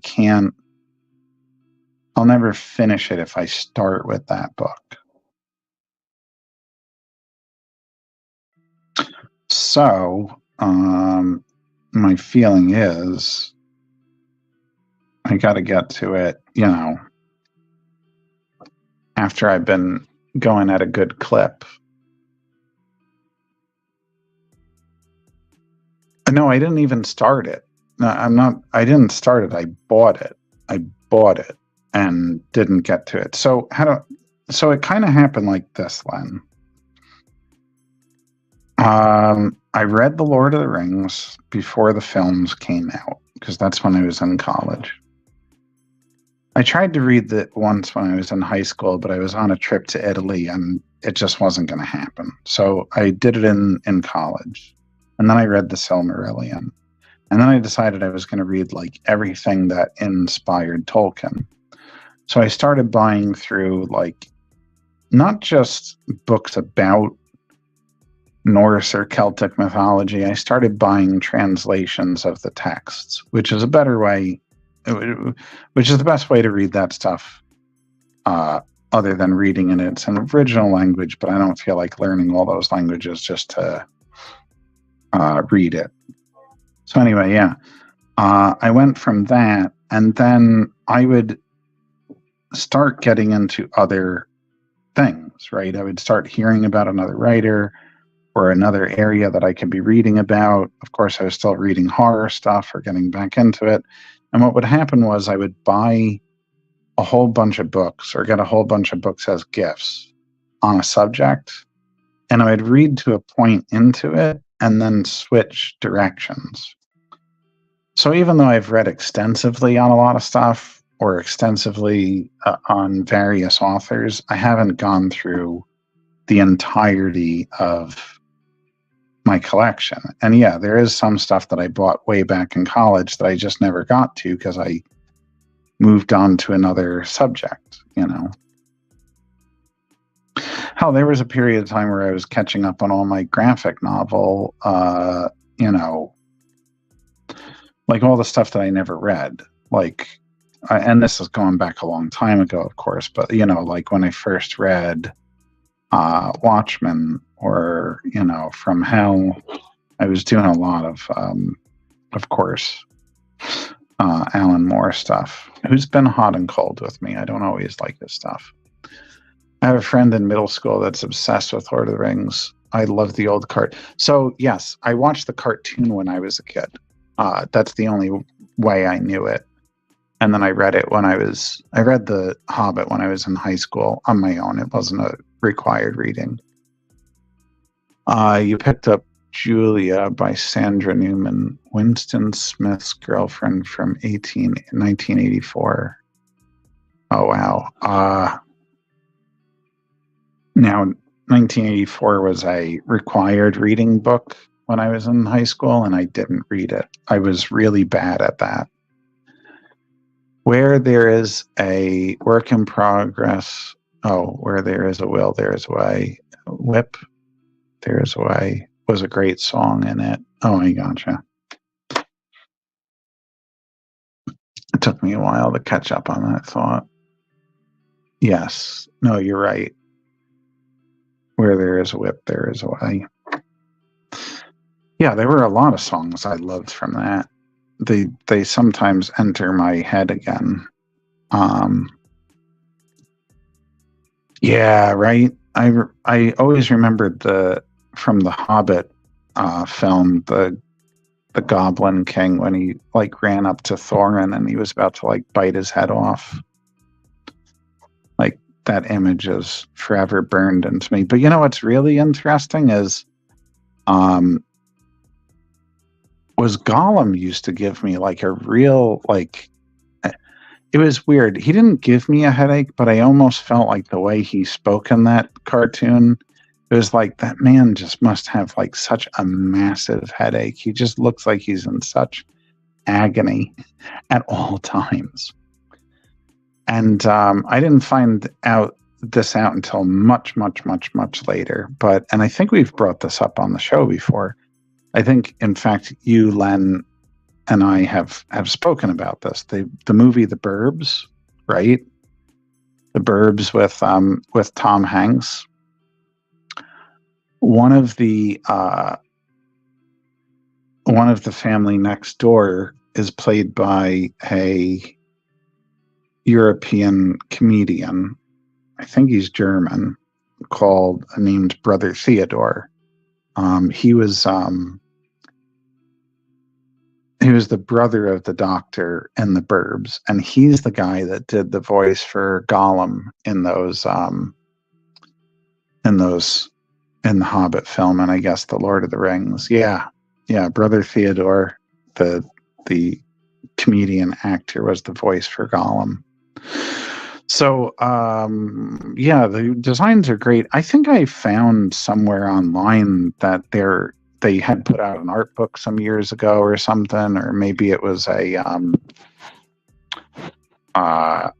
I'll never finish it if I start with that book. So, my feeling is I got to get to it, after I've been going at a good clip. No, I didn't even start it. No, I didn't start it. I bought it. And didn't get to it. So it kind of happened like this, Len. I read The Lord of the Rings before the films came out, because that's when I was in college. I tried to read it once when I was in high school, but I was on a trip to Italy and it just wasn't going to happen. So I did it in college. And then I read The Silmarillion. And then I decided I was going to read like everything that inspired Tolkien. So I started buying through like not just books about Norse or Celtic mythology. I started buying translations of the texts, which is a better way, which is the best way to read that stuff, other than reading in its original language. But I don't feel like learning all those languages just to read it. So anyway, yeah, I went from that, and then I would start getting into other things, right? I would start hearing about another writer or another area that I could be reading about. Of course, I was still reading horror stuff or getting back into it. And what would happen was I would buy a whole bunch of books or get a whole bunch of books as gifts on a subject, and I would read to a point into it and then switch directions. So even though I've read extensively on a lot of stuff or extensively on various authors, I haven't gone through the entirety of my collection. And yeah, there is some stuff that I bought way back in college that I just never got to because I moved on to another subject, you know. Hell, there was a period of time where I was catching up on all my graphic novel, you know, like all the stuff that I never read. Like, and this is going back a long time ago, of course, but, you know, like when I first read Watchmen or, you know, From Hell, I was doing a lot of course, Alan Moore stuff, who's been hot and cold with me. I don't always like his stuff. I have a friend in middle school that's obsessed with Lord of the Rings. I love the old cart. So yes, I watched the cartoon when I was a kid. That's the only way I knew it. And then I read it I read The Hobbit when I was in high school on my own. It wasn't a required reading. You picked up Julia by Sandra Newman, Winston Smith's girlfriend from 1984. Oh, wow. Now, 1984 was a required reading book when I was in high school, and I didn't read it. I was really bad at that. Where there is a work in progress, where there is a will, there is a way. Whip, there is a way, was a great song in it. Oh, I gotcha. It took me a while to catch up on that thought. Yes. No, you're right. Where there is a whip, there is a way. Yeah, there were a lot of songs I loved from that. They sometimes enter my head again. Yeah, right. I always remembered from the Hobbit film, the Goblin King, when he like ran up to Thorin and he was about to like bite his head off. Like that image is forever burned into me. But you know what's really interesting is was Gollum used to give me like a real, like, it was weird. He didn't give me a headache, but I almost felt like the way he spoke in that cartoon, it was like that man just must have like such a massive headache. He just looks like he's in such agony at all times. And I didn't find this out until much, much, much, much later. And I think we've brought this up on the show before. I think, in fact, you, Len, and I have spoken about this. The movie The Burbs, right? The Burbs with Tom Hanks. One of the family next door is played by a European comedian. I think he's German, named Brother Theodore. He was the brother of the doctor in The Burbs, and he's the guy that did the voice for Gollum in the Hobbit film, and I guess the Lord of the Rings. Yeah, Brother Theodore, the comedian actor, was the voice for Gollum. So, the designs are great. I think I found somewhere online that they had put out an art book some years ago or something, or maybe it was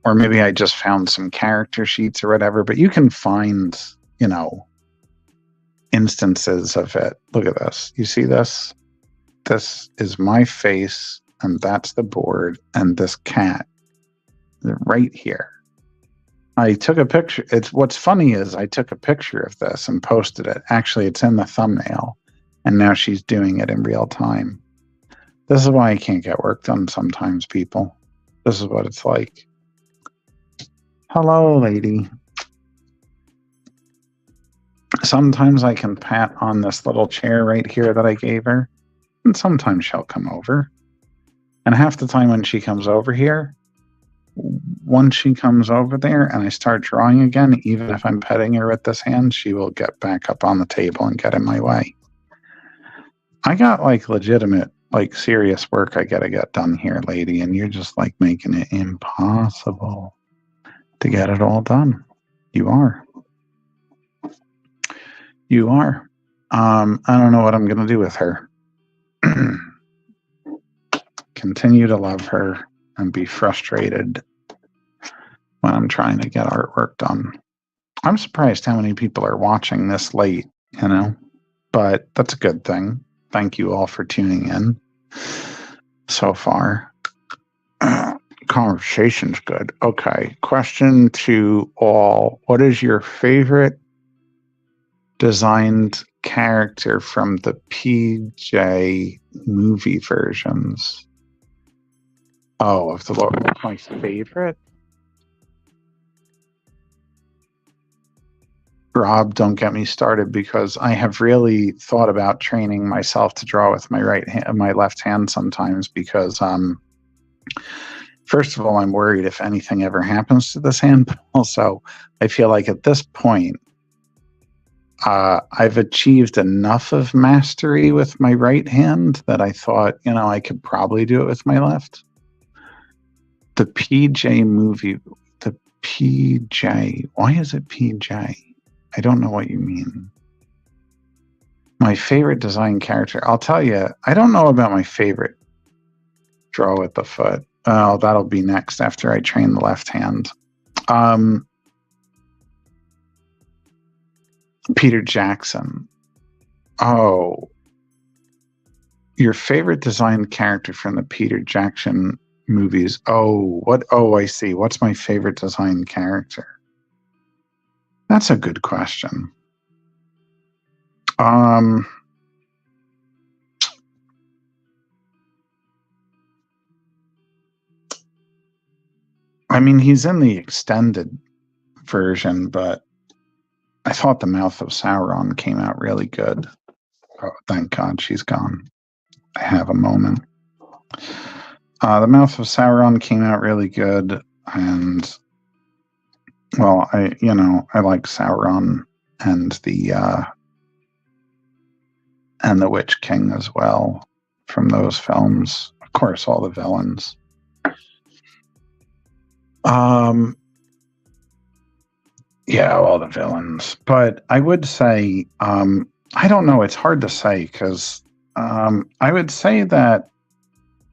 or maybe I just found some character sheets or whatever. But you can find, instances of it. Look at this. You see this? This is my face, and that's the board, and this cat right here. I took a picture. What's funny is I took a picture of this and posted it. Actually, it's in the thumbnail, and now she's doing it in real time. This is why I can't get work done sometimes, people. This is what it's like. Hello, lady. Sometimes I can pat on this little chair right here that I gave her, and sometimes she'll come over. And half the time when she comes over here, once she comes over there and I start drawing again, even if I'm petting her with this hand, she will get back up on the table and get in my way. I got legitimate, serious work I gotta get done here, lady, and you're just making it impossible to get it all done. You are. You are. I don't know what I'm gonna do with her. Continue to love her and be frustrated when I'm trying to get artwork done. I'm surprised how many people are watching this late, but that's a good thing. Thank you all for tuning in so far. Conversation's good. Okay. Question to all. What is your favorite designed character from the PJ movie versions? Oh, of the Lord. My favorite? Rob, don't get me started, because I have really thought about training myself to draw with my left hand sometimes, because first of all, I'm worried if anything ever happens to this hand, but also I feel like at this point I've achieved enough of mastery with my right hand that I thought, I could probably do it with my left. The PJ movie, the PJ, why is it PJ? I don't know what you mean. My favorite design character. I'll tell you, I don't know about my favorite draw with the foot. Oh, that'll be next after I train the left hand. Peter Jackson. Oh, your favorite designed character from the Peter Jackson movies. Oh, what? Oh, I see. What's my favorite designed character? That's a good question. I mean, he's in the extended version, but I thought the Mouth of Sauron came out really good. Oh, thank God she's gone. I have a moment. The Mouth of Sauron came out really good, and well, I like Sauron and the Witch King as well from those films. Of course, all the villains. Yeah, all the villains. But I would say, I don't know. It's hard to say because I would say that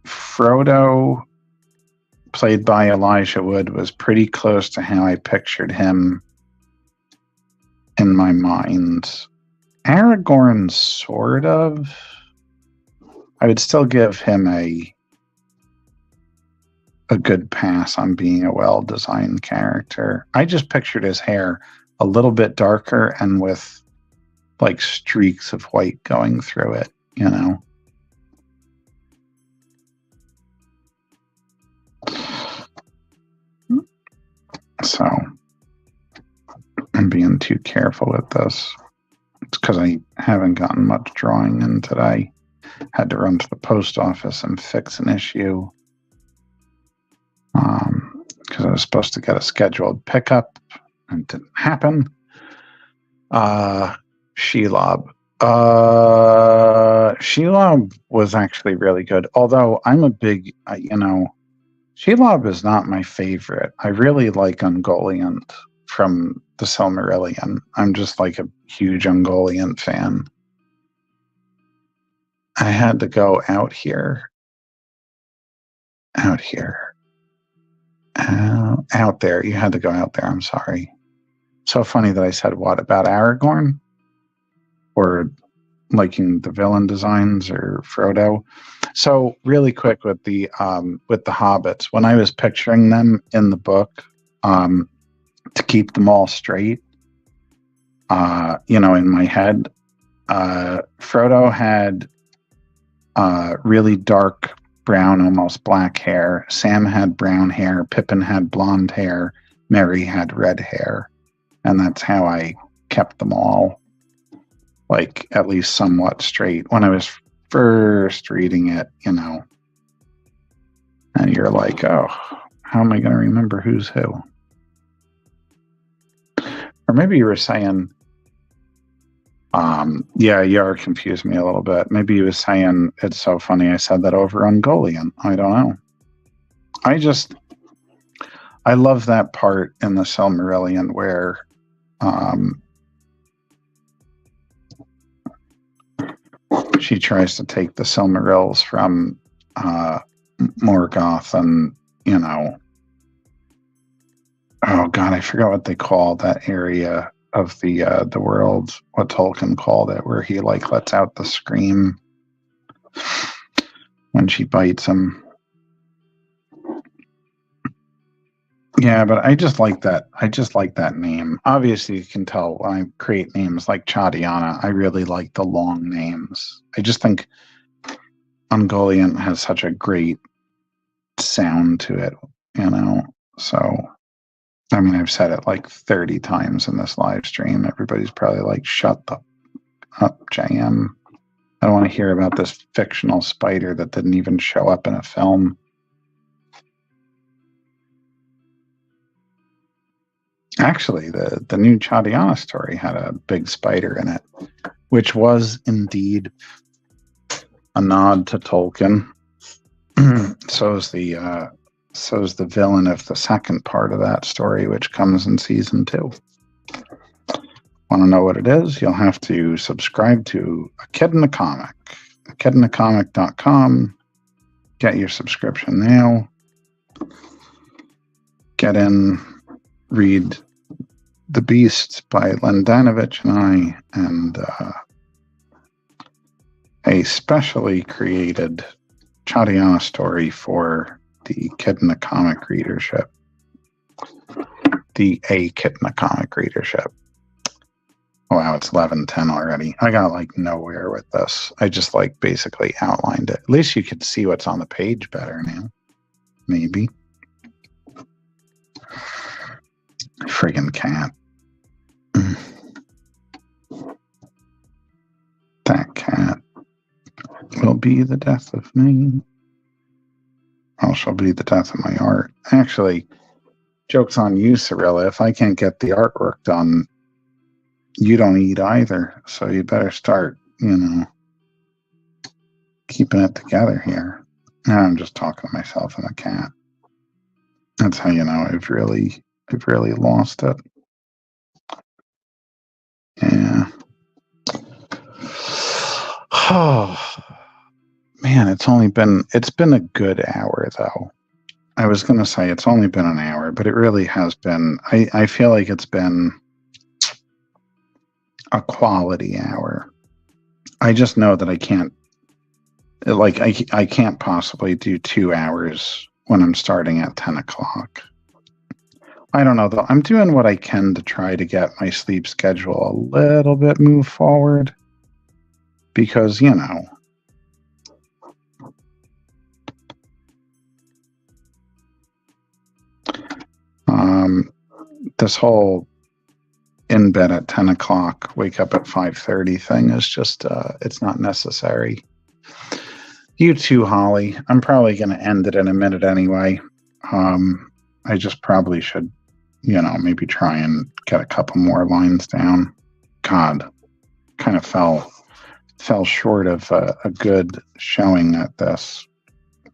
Frodo, played by Elijah Wood, was pretty close to how I pictured him in my mind. Aragorn, sort of. I would still give him a good pass on being a well-designed character. I just pictured his hair a little bit darker and with streaks of white going through it, So I'm being too careful with this. It's because I haven't gotten much drawing in today. Had to run to the post office and fix an issue. Because I was supposed to get a scheduled pickup and it didn't happen. Shelob. Shelob was actually really good. Although I'm a big, Shelob is not my favorite. I really like Ungoliant from the Silmarillion. I'm just a huge Ungoliant fan. I had to go out here. Out here. Out there. You had to go out there. I'm sorry. So funny that I said what about Aragorn? Or liking the villain designs or Frodo. So really quick with the hobbits, when I was picturing them in the book, to keep them all straight, in my head, Frodo had really dark brown, almost black hair. Sam had brown hair. Pippin had blonde hair. Merry had red hair. And that's how I kept them all, like, at least somewhat straight when I was first reading it, And you're like, oh, how am I going to remember who's who? Or maybe you were saying, Yar confused me a little bit. Maybe he was saying, it's so funny I said that over Ungoliant. I don't know. I love that part in the Silmarillion where she tries to take the Silmarils from Morgoth, and oh god, I forgot what they call that area of the world, what Tolkien called it, where he like lets out the scream when she bites him. Yeah, but I just like that. I just like that name. Obviously, you can tell when I create names like Chadiana, I really like the long names. I just think Ungoliant has such a great sound to it, So, I mean, I've said it like 30 times in this live stream. Everybody's probably like, shut the up, JM. I don't want to hear about this fictional spider that didn't even show up in a film. Actually, the new Chadiana story had a big spider in it, which was indeed a nod to Tolkien. So's the villain of the second part of that story, which comes in season 2. Want to know what it is? You'll have to subscribe to A Kid in a Comic, akidinacomic.com. Get your subscription now. Get in, read The Beast by Len Danovich and I, and a specially created Chadiana story for the Kid in a Comic readership. The A Kid in a Comic readership. Wow, it's 11:10 already. I got like nowhere with this. I just like basically outlined it. At least you could see what's on the page better now. Maybe. Friggin' cat. That cat will be the death of me. Or she'll be the death of my art. Actually, joke's on you, Cirilla. If I can't get the artwork done, you don't eat either. So you better start, keeping it together here. Now I'm just talking to myself and the cat. That's how you know I've really lost it. Yeah. Oh man, it's been a good hour though. I was gonna say it's only been an hour, but it really has been. I feel like it's been a quality hour. I just know that I can't possibly do 2 hours when I'm starting at 10 o'clock. I don't know though. I'm doing what I can to try to get my sleep schedule a little bit moved forward because, this whole in bed at 10 o'clock, wake up at 5:30 thing is just, it's not necessary. You too, Holly. I'm probably going to end it in a minute anyway. I just probably should, maybe try and get a couple more lines down. God, kind of fell short of a good showing at this.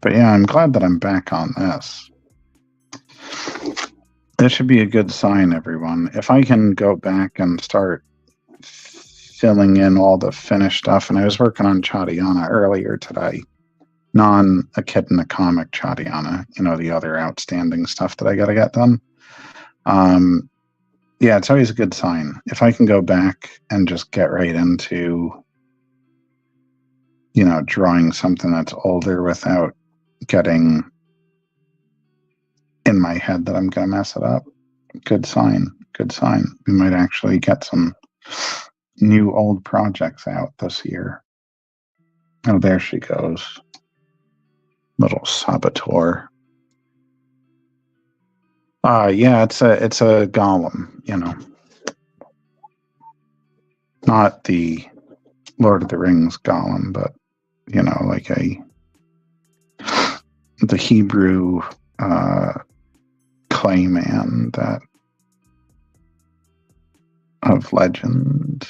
But yeah, I'm glad that I'm back on this. This should be a good sign, everyone. If I can go back and start filling in all the finished stuff, and I was working on Chadiana earlier today. A Kid in the Comic Chadiana, the other outstanding stuff that I got to get done. Yeah, it's always a good sign. If I can go back and just get right into, drawing something that's older without getting in my head that I'm going to mess it up. Good sign. Good sign. We might actually get some new old projects out this year. Oh, there she goes. Little saboteur. Yeah, it's a golem, Not the Lord of the Rings golem, but like the Hebrew clayman that of legend.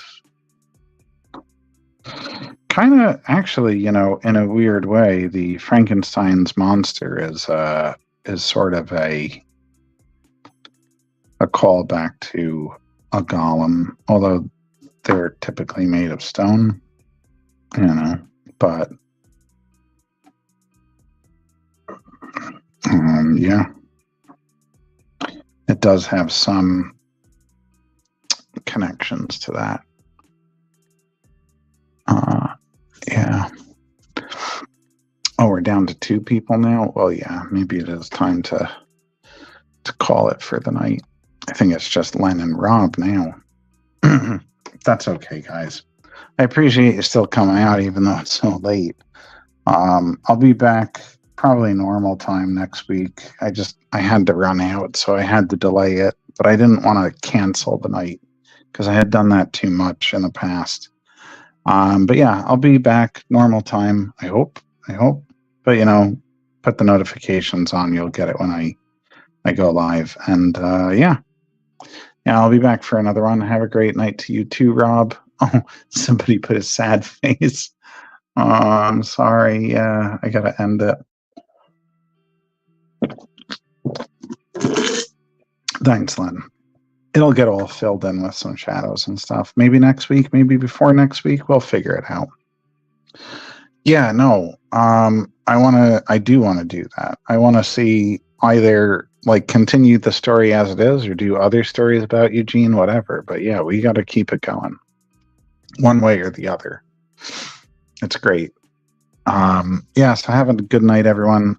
Kind of, actually, in a weird way, the Frankenstein's monster is sort of a callback to a golem, although they're typically made of stone, but yeah, it does have some connections to that. Yeah. Oh, we're down to 2 people now? Well, yeah, maybe it is time to call it for the night. I think it's just Len and Rob now. That's okay, guys. I appreciate you still coming out, even though it's so late. I'll be back probably normal time next week. I had to run out, so I had to delay it, but I didn't want to cancel the night because I had done that too much in the past. But yeah, I'll be back normal time. I hope. But put the notifications on. You'll get it when I go live. And yeah, I'll be back for another one. Have a great night to you too, Rob. Oh, somebody put a sad face. Oh, I'm sorry. Yeah, I gotta end it. Thanks, Len. It'll get all filled in with some shadows and stuff. Maybe next week, maybe before next week, we'll figure it out. Yeah, no. I do want to do that. I want to see either continue the story as it is or do other stories about Eugene, whatever. But yeah, we got to keep it going one way or the other. It's great. Yeah, so have a good night, everyone.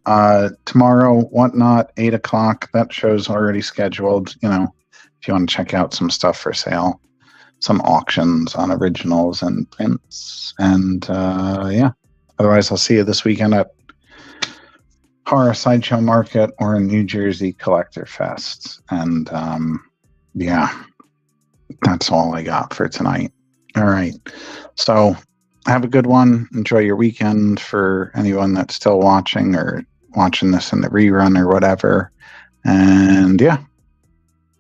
Tomorrow, Whatnot, 8:00. That show's already scheduled, if you want to check out some stuff for sale, some auctions on originals and prints. And yeah, otherwise I'll see you this weekend at Horror Sideshow Market or in New Jersey Collector Fest. And yeah, that's all I got for tonight. All right. So have a good one. Enjoy your weekend for anyone that's still watching or watching this in the rerun or whatever. And yeah,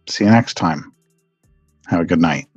see you next time. Have a good night.